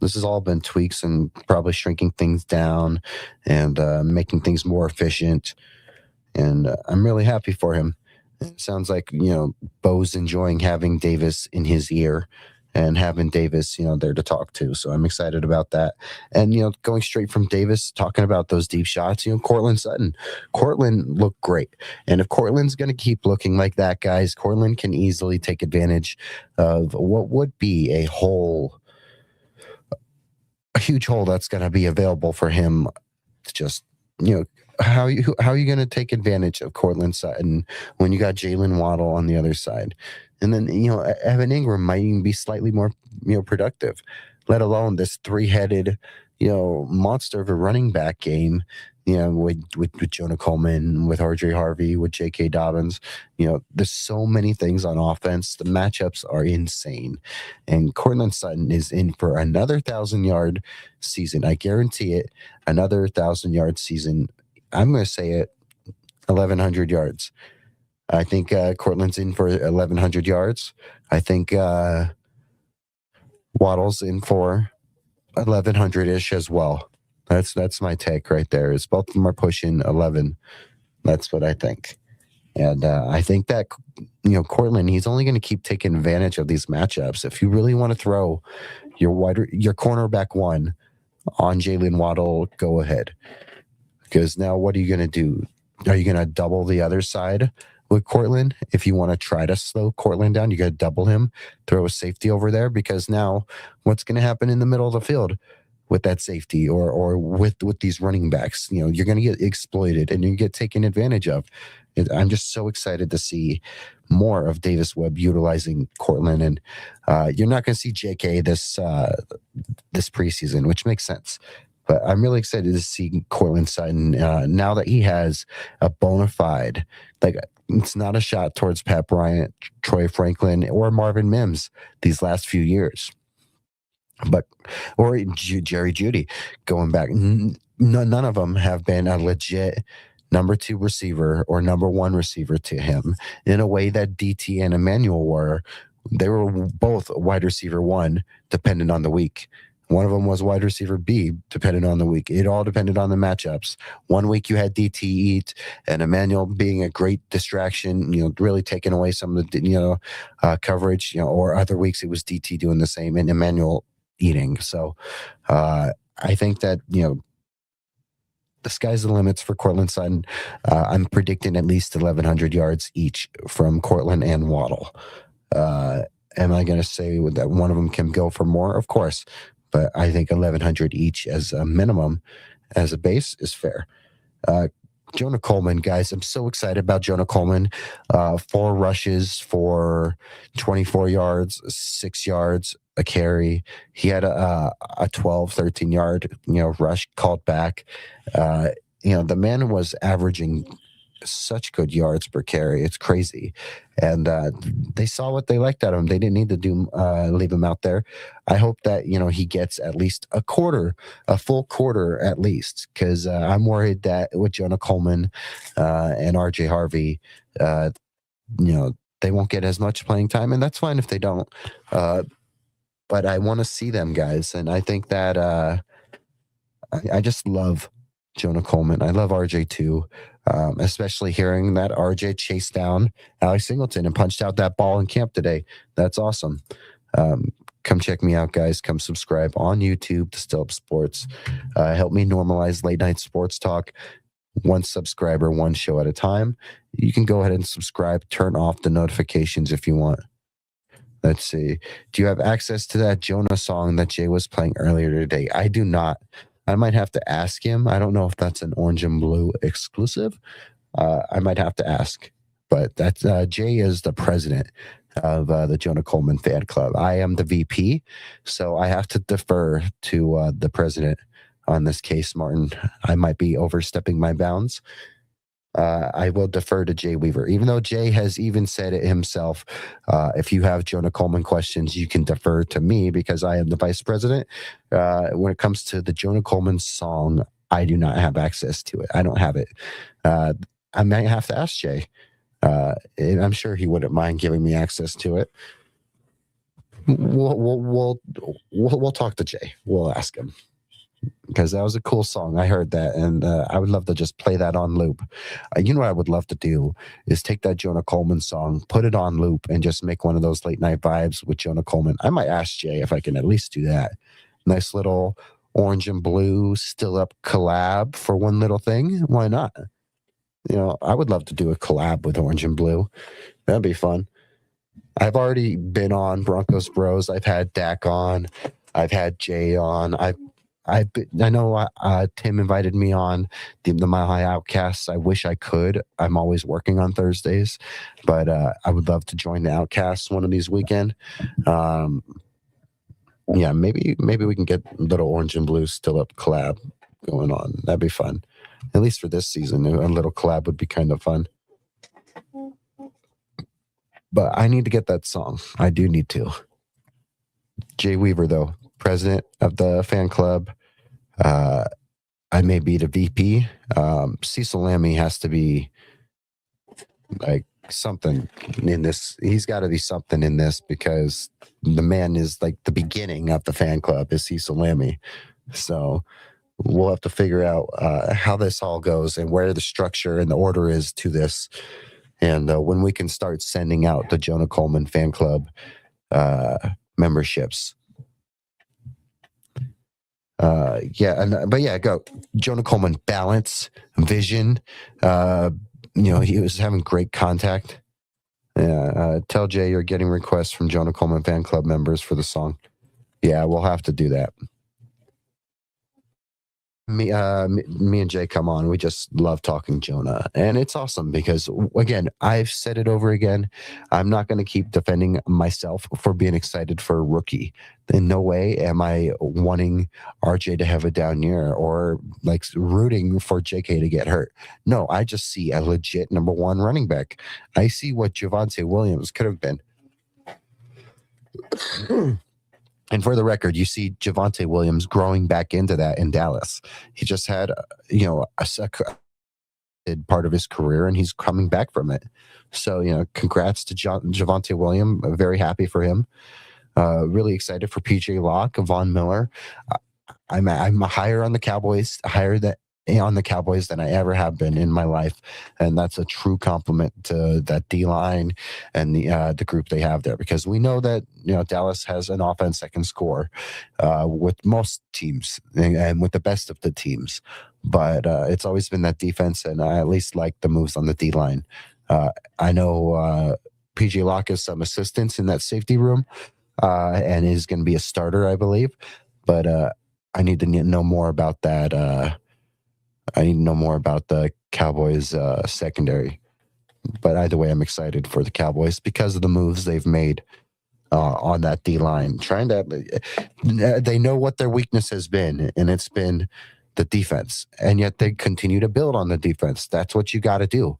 S1: This has all been tweaks and probably shrinking things down and making things more efficient. And I'm really happy for him. It sounds like Bo's enjoying having Davis in his ear and having Davis there to talk to. So I'm excited about that. And going straight from Davis talking about those deep shots, Cortland Sutton. Cortland looked great, and if Cortland's going to keep looking like that, guys, Cortland can easily take advantage of what would be a huge hole that's going to be available for him. It's just how are you going to take advantage of Cortland Sutton when you got Jalen Waddle on the other side, and then Evan Ingram might even be slightly more productive, let alone this three-headed monster of a running back game. With Jonah Coleman, with RJ Harvey, with J.K. Dobbins, there's so many things on offense. The matchups are insane, and Cortland Sutton is in for another 1,000-yard season. I guarantee it. Another 1,000-yard season. I'm going to say it, 1,100 yards. I think Cortland's in for 1,100 yards. I think Waddle's in for 1,100-ish as well. That's my take right there. Is both of them are pushing 11. That's what I think. And I think that Cortland, he's only going to keep taking advantage of these matchups. If you really want to throw your cornerback one on Jalen Waddle, go ahead. Because now what are you going to do? Are you going to double the other side with Cortland? If you want to try to slow Cortland down, you got to double him, throw a safety over there. Because now what's going to happen in the middle of the field with that safety or with these running backs? You're going to get exploited and you get taken advantage of. I'm just so excited to see more of Davis Webb utilizing Cortland. And you're not going to see JK this preseason, which makes sense. But I'm really excited to see Cortland Sutton now that he has a bona fide, it's not a shot towards Pat Bryant, Troy Franklin, or Marvin Mims these last few years. Or Jerry Jeudy going back. None of them have been a legit number 2 receiver or number 1 receiver to him in a way that DT and Emmanuel were. They were both wide receiver 1, dependent on the week. One of them was wide receiver B, dependent on the week. It all depended on the matchups. One week you had DT eat and Emmanuel being a great distraction, really taking away some of the, coverage, or other weeks it was DT doing the same and Emmanuel eating. So I think that, the sky's the limits for Cortland Sutton. I'm predicting at least 1,100 yards each from Cortland and Waddle. Am I going to say that one of them can go for more? Of course. But I think 1,100 each as a minimum, as a base, is fair. Jonah Coleman, guys, I'm so excited about Jonah Coleman. 4 rushes for 24 yards, 6 yards, a carry. He had a 12, 13-yard, rush called back. The man was averaging such good yards per carry. It's crazy. And they saw what they liked out of him. They didn't need to leave him out there. I hope that, he gets at least a full quarter at least, because I'm worried that with Jonah Coleman and RJ Harvey, they won't get as much playing time, and that's fine if they don't. But I want to see them, guys. And I think that I just love Jonah Coleman. I love RJ too, especially hearing that RJ chased down Alex Singleton and punched out that ball in camp today. That's awesome. Come check me out, guys. Come subscribe on YouTube to Still Up Sports. Help me normalize late night sports talk. 1 subscriber, 1 show at a time. You can go ahead and subscribe. Turn off the notifications if you want. Let's see. Do you have access to that Jonah song that Jay was playing earlier today? I do not. I might have to ask him. I don't know if that's an Orange and Blue exclusive. I might have to ask. But that's Jay is the president of the Jonah Coleman fan club. I am the VP, so I have to defer to the president on this case, Martin. I might be overstepping my bounds. I will defer to Jay Weaver, even though Jay has even said it himself. If you have Jonah Coleman questions, you can defer to me because I am the vice president. When it comes to the Jonah Coleman song, I do not have access to it. I don't have it. Uh, I might have to ask Jay. And I'm sure he wouldn't mind giving me access to it. We'll talk to Jay. We'll ask him because that was a cool song. I heard that, and I would love to just play that on loop. You know what I would love to do is take that Jonah Coleman song, put it on loop, and just make one of those late night vibes with Jonah Coleman. I might ask Jay if I can at least do that. Nice little orange and blue still up collab for one little thing. Why not? I would love to do a collab with Orange and Blue. That'd be fun. I've already been on Broncos Bros. I've had Dak on. I've had Jay on. I know Tim invited me on the Mile High Outcasts. I wish I could. I'm always working on Thursdays, but I would love to join the Outcasts one of these weekend. Yeah, maybe we can get little Orange and Blue still up collab going on. That'd be fun. At least for this season, a little collab would be kind of fun. But I need to get that song. I do need to. Jay Weaver, though, president of the fan club. I may be the VP. Cecil Lammy has to be like something in this. He's got to be something in this because the man is like the beginning of the fan club is Cecil Lammy. So we'll have to figure out how this all goes and where the structure and the order is to this. And when we can start sending out the Jonah Coleman fan club memberships. But go Jonah Coleman, balance, vision. He was having great contact. Tell Jay you're getting requests from Jonah Coleman fan club members for the song. Yeah, we'll have to do that. Me and Jay come on. We just love talking Jonah, and it's awesome because again, I've said it over again. I'm not going to keep defending myself for being excited for a rookie. In no way am I wanting RJ to have a down year or like rooting for JK to get hurt. No, I just see a legit number one running back. I see what Javonte Williams could have been. And for the record, you see Javonte Williams growing back into that in Dallas. He just had, a part of his career, and he's coming back from it. So, congrats to Javonte Williams. Very happy for him. Really excited for PJ Locke, Von Miller. I'm higher on the Cowboys, than I ever have been in my life, and that's a true compliment to that D line and the group they have there because we know that Dallas has an offense that can score with most teams and with the best of the teams, but it's always been that defense, and I at least like the moves on the D line. I know PJ Locke has some assistance in that safety room and is going to be a starter, I believe, but I need to know more about that. I need to know more about the Cowboys secondary. But either way, I'm excited for the Cowboys because of the moves they've made on that D-line. They know what their weakness has been, and it's been the defense. And yet they continue to build on the defense. That's what you got to do.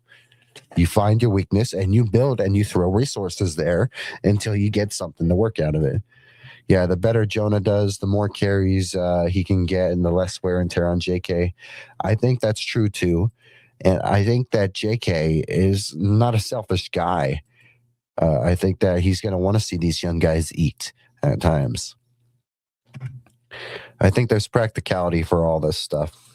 S1: You find your weakness, and you build, and you throw resources there until you get something to work out of it. Yeah, the better Jonah does, the more carries he can get and the less wear and tear on JK. I think that's true, too. And I think that JK is not a selfish guy. I think that he's going to want to see these young guys eat at times. I think there's practicality for all this stuff.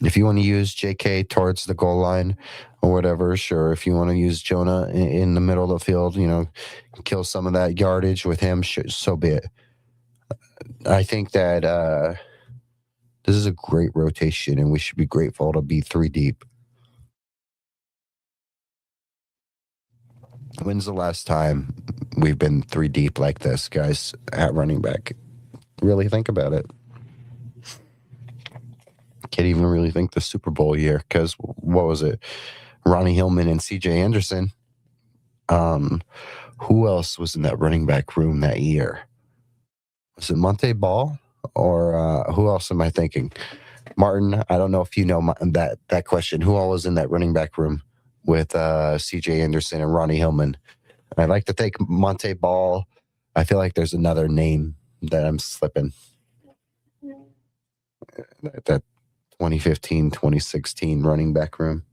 S1: If you want to use JK towards the goal line or whatever, sure. If you want to use Jonah in the middle of the field, kill some of that yardage with him, so be it. I think that this is a great rotation, and we should be grateful to be 3 deep. When's the last time we've been 3 deep like this, guys, at running back? Really think about it. Can't even really think the Super Bowl year because what was it? Ronnie Hillman and CJ Anderson. Who else was in that running back room that year? Was it Monte Ball or who else am I thinking? Martin, I don't know if you know that question. Who all was in that running back room with CJ Anderson and Ronnie Hillman? And I like to think Monte Ball. I feel like there's another name that I'm slipping. that 2015, 2016 running back room.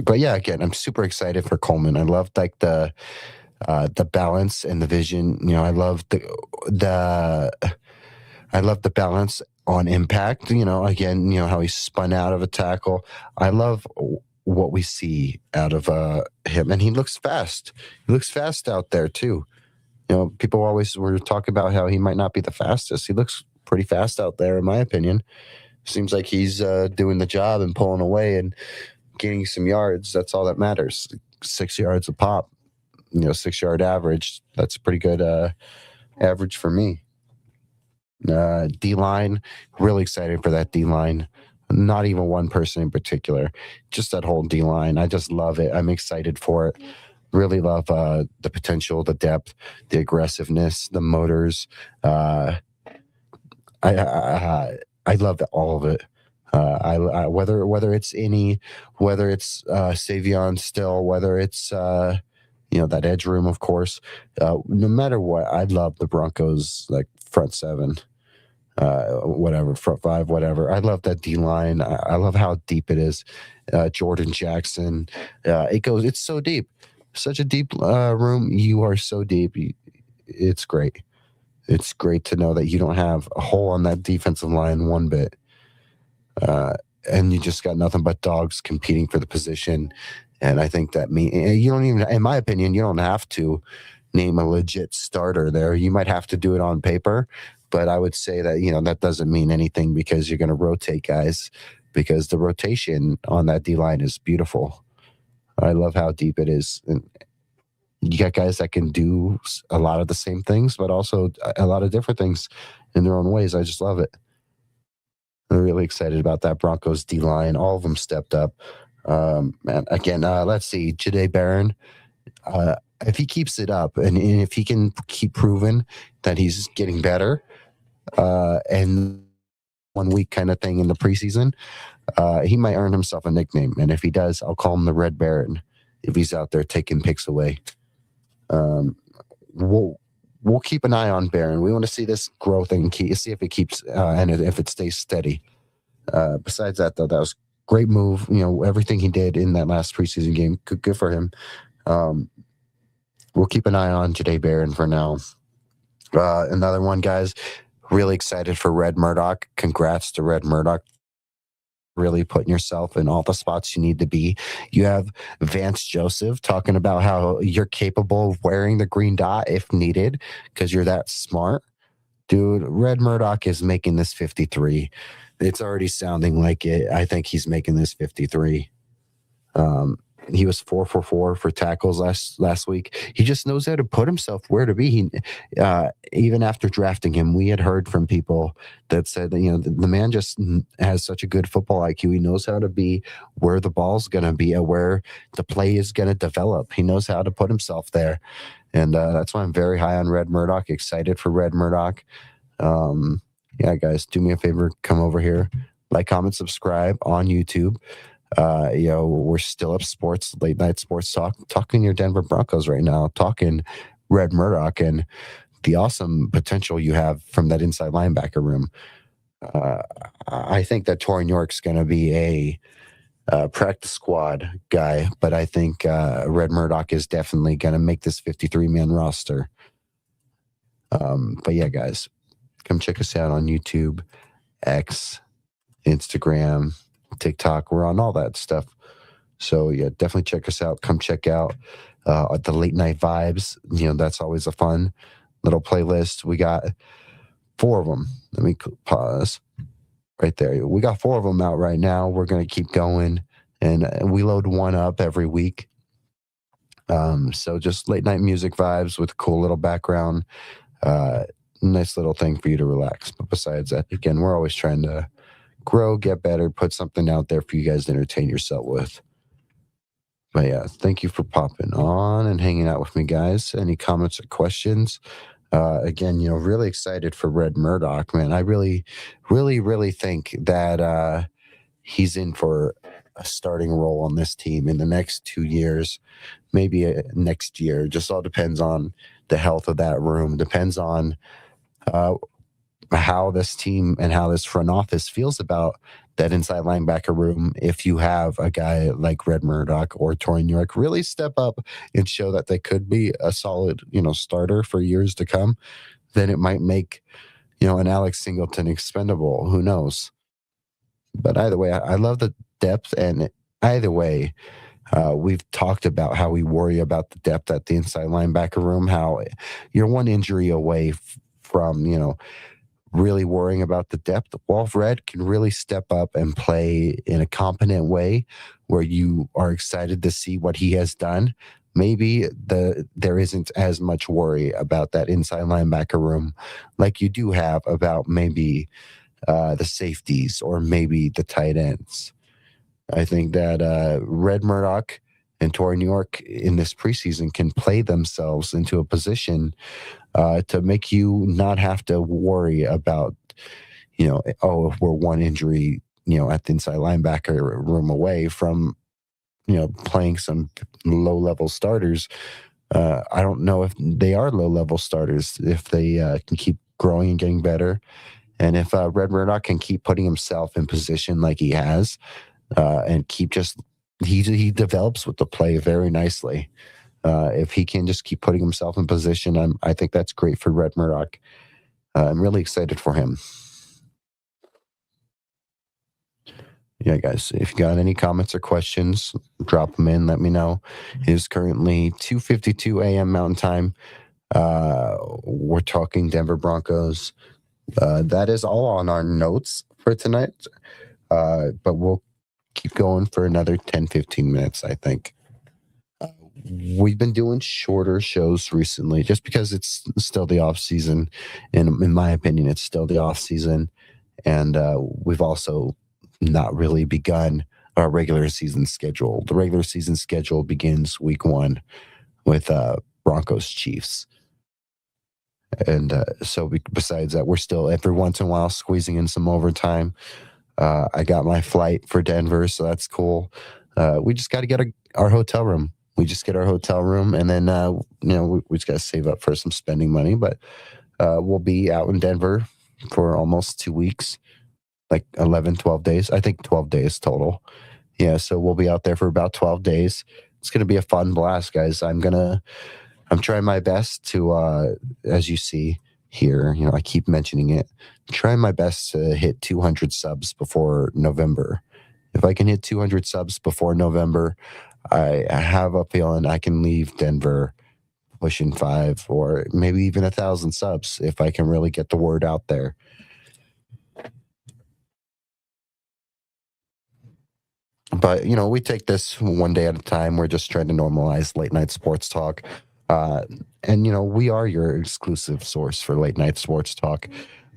S1: But yeah, again, I'm super excited for Coleman. I love like the balance and the vision. I love the I love the balance on impact. Again, how he spun out of a tackle. I love what we see out of him, and he looks fast. He looks fast out there too. People always were talking about how he might not be the fastest. He looks pretty fast out there, in my opinion. Seems like he's doing the job and pulling away and gaining some yards. That's all that matters. 6 yards a pop. 6 yard average. That's a pretty good average for me. D line, really excited for that D line. Not even one person in particular, just that whole D line. I just love it. I'm excited for it. Really love the potential, the depth, the aggressiveness, the motors. I love all of it. Whether it's Savion still, whether it's that edge room, of course. No matter what, I love the Broncos like front seven, whatever, front five, whatever. I love that D line. I love how deep it is. Jordan Jackson. It's so deep. Such a deep room. You are so deep. It's great. It's great to know that you don't have a hole on that defensive line one bit. And you just got nothing but dogs competing for the position. And I think that you don't even, in my opinion, you don't have to name a legit starter there. You might have to do it on paper, but I would say that, that doesn't mean anything because you're going to rotate guys, because the rotation on that D line is beautiful. I love how deep it is. And you got guys that can do a lot of the same things, but also a lot of different things in their own ways. I just love it. I'm really excited about that Broncos D line. All of them stepped up. Man, again, let's see. Jahdae Barron, if he keeps it up and if he can keep proving that he's getting better, and 1 week kind of thing in the preseason, he might earn himself a nickname. And if he does, I'll call him the Red Baron if he's out there taking picks away. We'll keep an eye on Barron. We want to see this growth and see if it keeps and if it stays steady. Besides that, though, that was great move. Everything he did in that last preseason game, good for him. We'll keep an eye on Jahdae Barron for now. Another one, guys, really excited for Red Murdoch. Congrats to Red Murdoch. Really putting yourself in all the spots you need to be. You have Vance Joseph talking about how you're capable of wearing the green dot if needed because you're that smart. Dude, Red Murdoch is making this 53. It's already sounding like it. I think he's making this 53. He was 4 for tackles last week. He just knows how to put himself where to be. Even after drafting him, we had heard from people that said that, the man just has such a good football IQ. He knows how to be where the ball's going to be and where the play is going to develop. He knows how to put himself there. And that's why I'm very high on Red Murdoch, excited for Red Murdoch. Yeah, guys, do me a favor, come over here, like, comment, subscribe on YouTube. We're still up sports, late night sports talking your Denver Broncos right now, talking Red Murdoch and the awesome potential you have from that inside linebacker room. I think that Torrin York's going to be a practice squad guy, but I think Red Murdoch is definitely going to make this 53-man roster. But yeah, guys, come check us out on YouTube, X, Instagram, TikTok. We're on all that stuff. So yeah, definitely check us out. Come check out the late night vibes. That's always a fun little playlist. We got 4 of them. Let me pause right there. We got 4 of them out right now. We're going to keep going, and we load one up every week. So just late night music vibes with a cool little background. Nice little thing for you to relax. But besides that, again, we're always trying to grow, get better, put something out there for you guys to entertain yourself with. But yeah, thank you for popping on and hanging out with me, guys. Any comments or questions? Again, really excited for Red Murdoch, man. I really, really, really think that he's in for a starting role on this team in the next 2 years, maybe next year. Just all depends on the health of that room. Depends on how this team and how this front office feels about that inside linebacker room. If you have a guy like Red Murdoch or Torrey York really step up and show that they could be a solid, starter for years to come, then it might make, an Alex Singleton expendable. Who knows? But either way, I love the depth. And either way, we've talked about how we worry about the depth at the inside linebacker room, how you're one injury away from, really worrying about the depth. Wolf Red can really step up and play in a competent way where you are excited to see what he has done. Maybe there isn't as much worry about that inside linebacker room like you do have about maybe the safeties or maybe the tight ends. I think that Red Murdoch and Torrey York in this preseason can play themselves into a position to make you not have to worry about, if we're one injury, at the inside linebacker room away from, playing some low level starters. I don't know if they are low level starters, if they can keep growing and getting better. And if Red Murdoch can keep putting himself in position like he has, and keep just he develops with the play very nicely. If he can just keep putting himself in position, I think that's great for Red Murdoch. I'm really excited for him. Yeah, guys, if you got any comments or questions, drop them in. Let me know. It is currently 2:52 a.m. Mountain Time. We're talking Denver Broncos. That is all on our notes for tonight. But we'll keep going for another 10, 15 minutes, I think. We've been doing shorter shows recently just because it's still the off season. And in my opinion, it's still the off season. And we've also not really begun our regular season schedule. The regular season schedule begins week 1 with Broncos Chiefs. And besides that, we're still every once in a while squeezing in some overtime. I got my flight for Denver, so that's cool. We just got to get our hotel room. We just get our hotel room, and then we just got to save up for some spending money. But we'll be out in Denver for almost 2 weeks, like 11, 12 days. I think 12 days total. Yeah, so we'll be out there for about 12 days. It's gonna be a fun blast, guys. I'm trying my best to, as you see here, I keep mentioning it, trying my best to hit 200 subs before November. If I can hit 200 subs before November, I have a feeling I can leave Denver pushing 5 or maybe even 1,000 subs if I can really get the word out there. But, we take this one day at a time. We're just trying to normalize late night sports talk. And, we are your exclusive source for late night sports talk.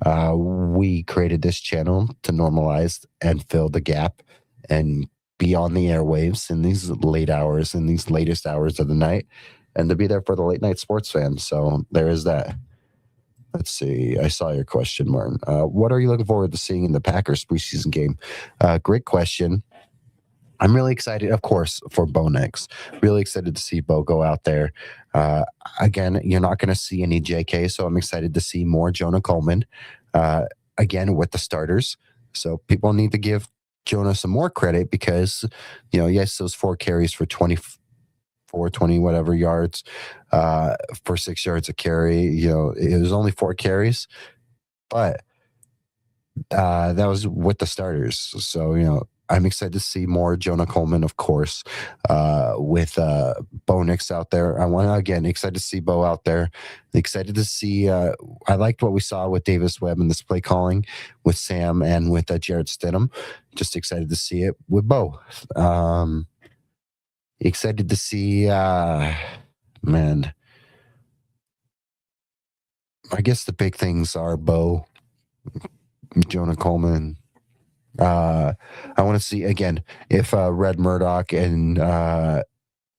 S1: We created this channel to normalize and fill the gap and be on the airwaves in these late hours, in these latest hours of the night, and to be there for the late night sports fans. So there is that. Let's see. I saw your question, Martin. What are you looking forward to seeing in the Packers preseason game? Great question. I'm really excited, of course, for Bo Nix. Really excited to see Bo go out there. Again, you're not going to see any JK, so I'm excited to see more Jonah Coleman, again, with the starters. So people need to give Jonah some more credit because, yes, those 4 carries for 20 whatever yards, for 6 yards a carry. It was only 4 carries, but that was with the starters. So, I'm excited to see more Jonah Coleman, of course, with Bo Nix out there. Excited to see Bo out there. Excited to see. I liked what we saw with Davis Webb in this play calling with Sam and with Jarrett Stidham. Just excited to see it with Bo. Excited to see, man. I guess the big things are Bo, Jonah Coleman. I want to see again if Red Murdoch and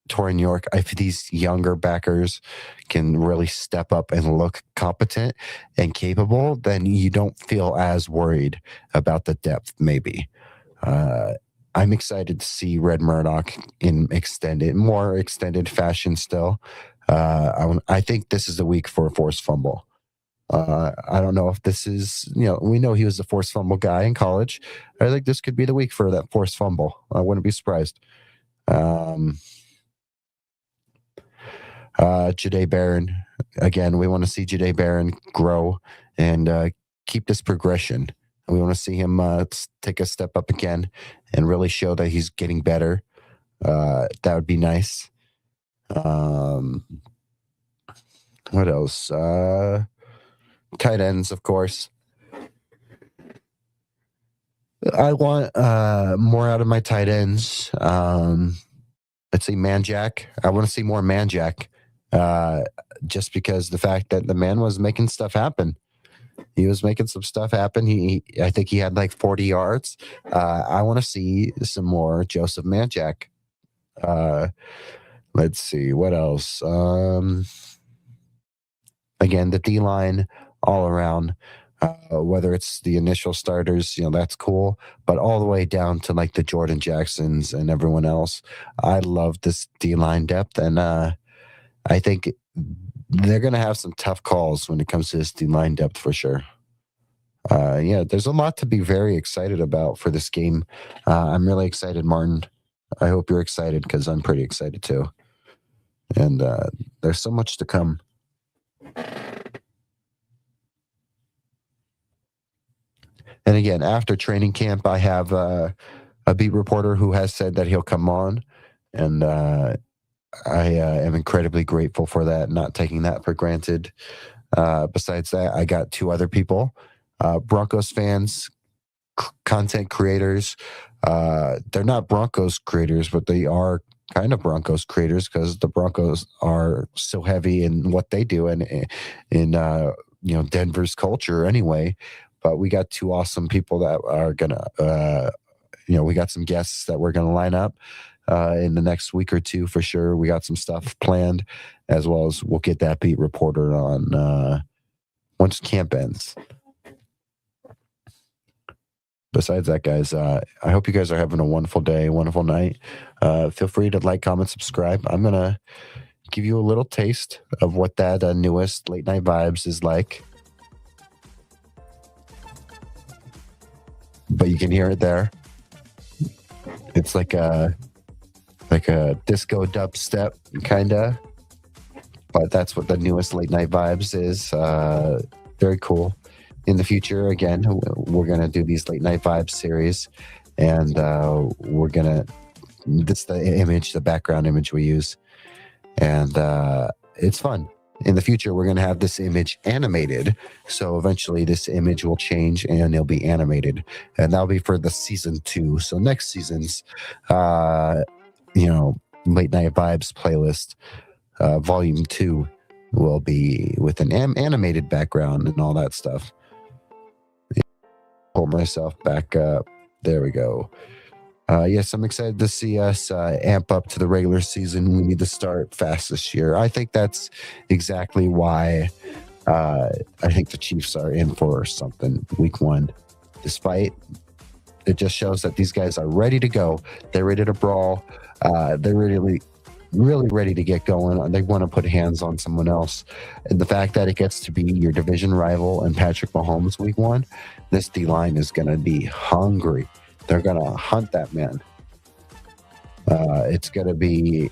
S1: Torrey York, if these younger backers can really step up and look competent and capable, then you don't feel as worried about the depth. Maybe I'm excited to see Red Murdoch in more extended fashion. Still, I think this is the week for a forced fumble. I don't know if this is, we know he was a forced fumble guy in college. I think this could be the week for that forced fumble. I wouldn't be surprised. Um, Jade Barron, again, we want to see Jade Barron grow and keep this progression. We want to see him take a step up again and really show that he's getting better. That would be nice. What else? Tight ends, of course. I want more out of my tight ends. Let's see, Manjack. I want to see more Manjack. Just because the fact that the man was making stuff happen. He was making some stuff happen. I think he had like 40 yards. I want to see some more Joseph Manjack. Let's see what else. Again, the D line all around. Whether it's the initial starters, that's cool, but all the way down to like the Jordan Jacksons and everyone else. I love this D line depth, and I think they're going to have some tough calls when it comes to this D line depth for sure. Yeah, there's a lot to be very excited about for this game. I'm really excited, Martin. I hope you're excited because I'm pretty excited too. And there's so much to come. And again, after training camp, I have a beat reporter who has said that he'll come on. And I am incredibly grateful for that, not taking that for granted. Besides that, I got two other people, Broncos fans, content creators. They're not Broncos creators, but they are kind of Broncos creators because the Broncos are so heavy in what they do and in Denver's culture anyway. But we got two awesome people that are gonna, we got some guests that we're gonna line up in the next week or two for sure. We got some stuff planned, as well as we'll get that beat reporter on once camp ends. Besides that, guys, I hope you guys are having a wonderful day, wonderful night. Feel free to like, comment, subscribe. I'm going to give you a little taste of what that newest Late Night Vibes is like. But you can hear it there. It's like a disco dubstep, kind of. But that's what the newest Late Night Vibes is. Very cool. In the future, again, we're going to do these Late Night Vibes series, and we're going to, this is the image, the background image we use, and it's fun. In the future, we're going to have this image animated, so eventually this image will change and it'll be animated, and that'll be for the season 2. So next season's, Late Night Vibes playlist, volume 2, will be with an animated background and all that stuff. Pull myself back up. There we go. Yes, I'm excited to see us amp up to the regular season. We need to start fast this year. I think that's exactly why I think the Chiefs are in for something week 1. Despite, it just shows that these guys are ready to go. They're ready to brawl. They're really ready to get going. They want to put hands on someone else. And the fact that it gets to be your division rival and Patrick Mahomes week 1, this D-line is going to be hungry. They're going to hunt that man. It's going to be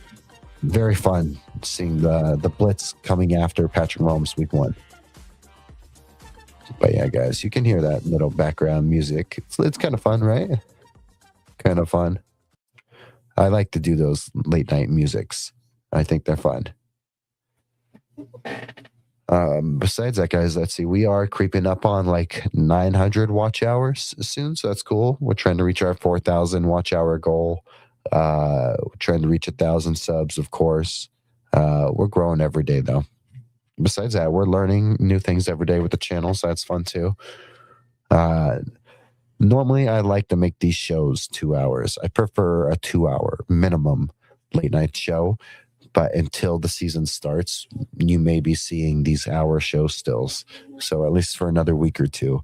S1: very fun seeing the blitz coming after Patrick Mahomes week 1. But yeah, guys, you can hear that little background music. It's kind of fun, right? Kind of fun. I like to do those late night musics. I think they're fun. Besides that, guys, let's see. We are creeping up on like 900 watch hours soon, so that's cool. We're trying to reach our 4,000 watch hour goal. We're trying to reach 1,000 subs, of course. We're growing every day, though. Besides that, we're learning new things every day with the channel, so that's fun too. Normally, I like to make these shows 2 hours. I prefer a 2-hour minimum late night show, but until the season starts, you may be seeing these hour show stills. So at least for another week or two.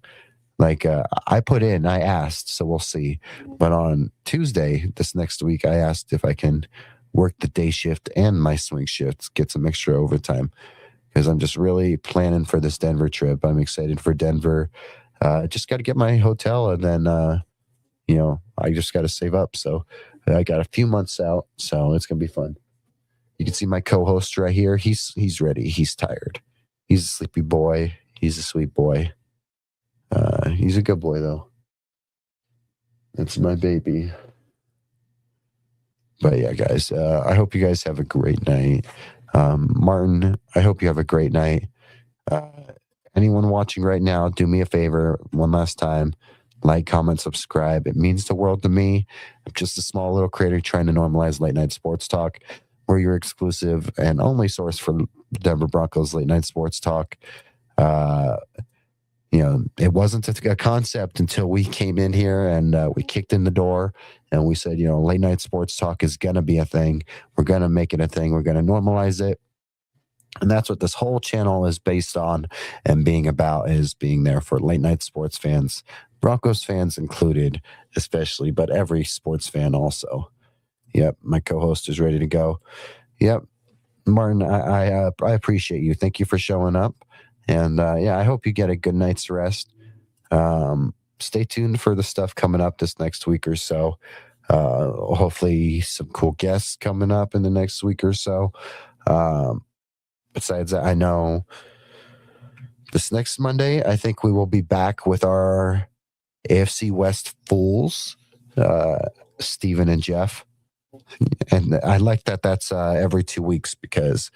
S1: Like I asked, so we'll see. But on Tuesday, this next week, I asked if I can work the day shift and my swing shifts, get some extra overtime. because I'm just really planning for this Denver trip. I'm excited for Denver. Just got to get my hotel, and then I just got to save up. So I got a few months out, so it's gonna be fun. You can see my co-host right here. He's ready. He's tired. He's a sleepy boy. He's a sweet boy. He's a good boy though. That's my baby. But yeah, guys, I hope you guys have a great night. Martin, I hope you have a great night. Uh, Anyone watching right now, do me a favor one last time. Like, comment, subscribe. It means the world to me. I'm just a small little creator trying to normalize late night sports talk. We're your exclusive and only source for Denver Broncos late night sports talk. It wasn't a concept until we came in here and we kicked in the door and we said, late night sports talk is going to be a thing. We're going to make it a thing. We're going to normalize it. And that's what this whole channel is based on and being about, is being there for late night sports fans, Broncos fans included, especially, but every sports fan also. Yep. My co-host is ready to go. Yep. Martin, I appreciate you. Thank you for showing up. And I hope you get a good night's rest. Stay tuned for the stuff coming up this next week or so. Hopefully some cool guests coming up in the next week or so. Besides that, I know this next Monday, I think we will be back with our AFC West Fools, Steven and Jeff. And I like that that's every 2 weeks, because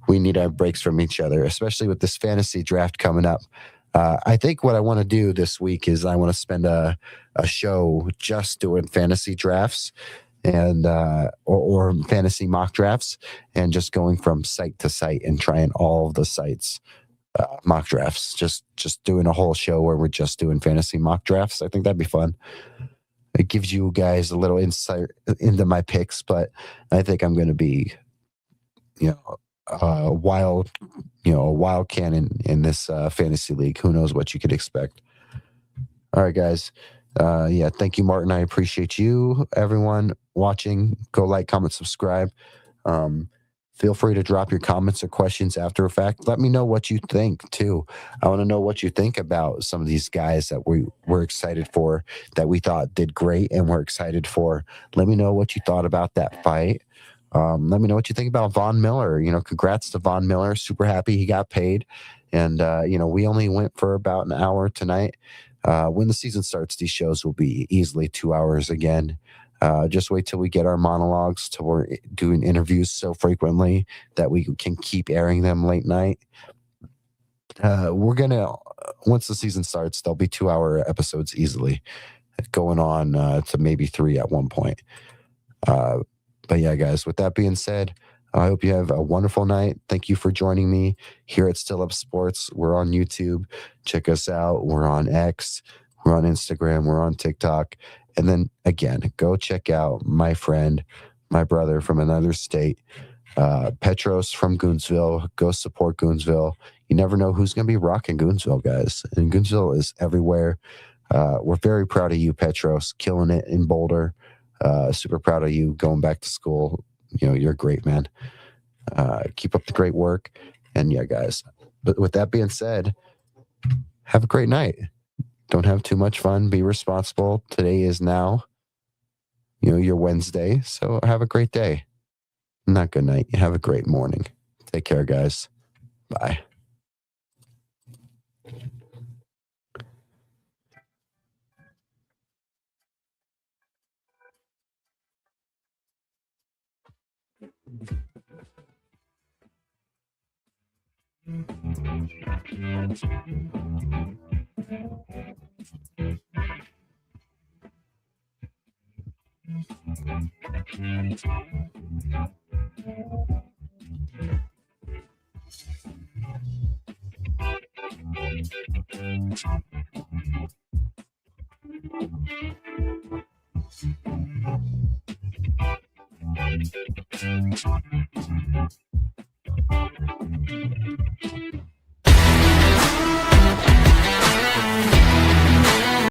S1: we need our breaks from each other, especially with this fantasy draft coming up. I think what I want to do this week is I want to spend a show just doing fantasy drafts and or fantasy mock drafts, and just going from site to site and trying all of the sites mock drafts. Just doing a whole show where we're just doing fantasy mock drafts. I think that'd be fun. It gives you guys a little insight into my picks, but I think I'm going to be, a wild cannon in this fantasy league. Who knows what you could expect? All right, guys. Thank you, Martin. I appreciate you. Everyone watching, go like, comment, subscribe. Feel free to drop your comments or questions after a fact. Let me know what you think, too. I want to know what you think about some of these guys that we were excited for, that we thought did great and we're excited for. Let me know what you thought about that fight. Let me know what you think about Von Miller. Congrats to Von Miller. Super happy he got paid. And, we only went for about an hour tonight. When the season starts, these shows will be easily 2 hours again. Just wait till we get our monologues, till we're doing interviews so frequently that we can keep airing them late night. We're going to, once the season starts, there'll be 2 hour episodes easily, going on to maybe 3 at one point. But yeah, guys, with that being said, I hope you have a wonderful night. Thank you for joining me here at Still Up Sports. We're on YouTube. Check us out. We're on X. We're on Instagram. We're on TikTok. And then, again, go check out my friend, my brother from another state, Petros from Goonsville. Go support Goonsville. You never know who's going to be rocking Goonsville, guys. And Goonsville is everywhere. We're very proud of you, Petros, killing it in Boulder. Super proud of you going back to school. You're great, man. Keep up the great work. And yeah, guys, but with that being said, have a great night. Don't have too much fun. Be responsible. Today is now, your Wednesday. So have a great day. Not good night. Have a great morning. Take care, guys. Bye.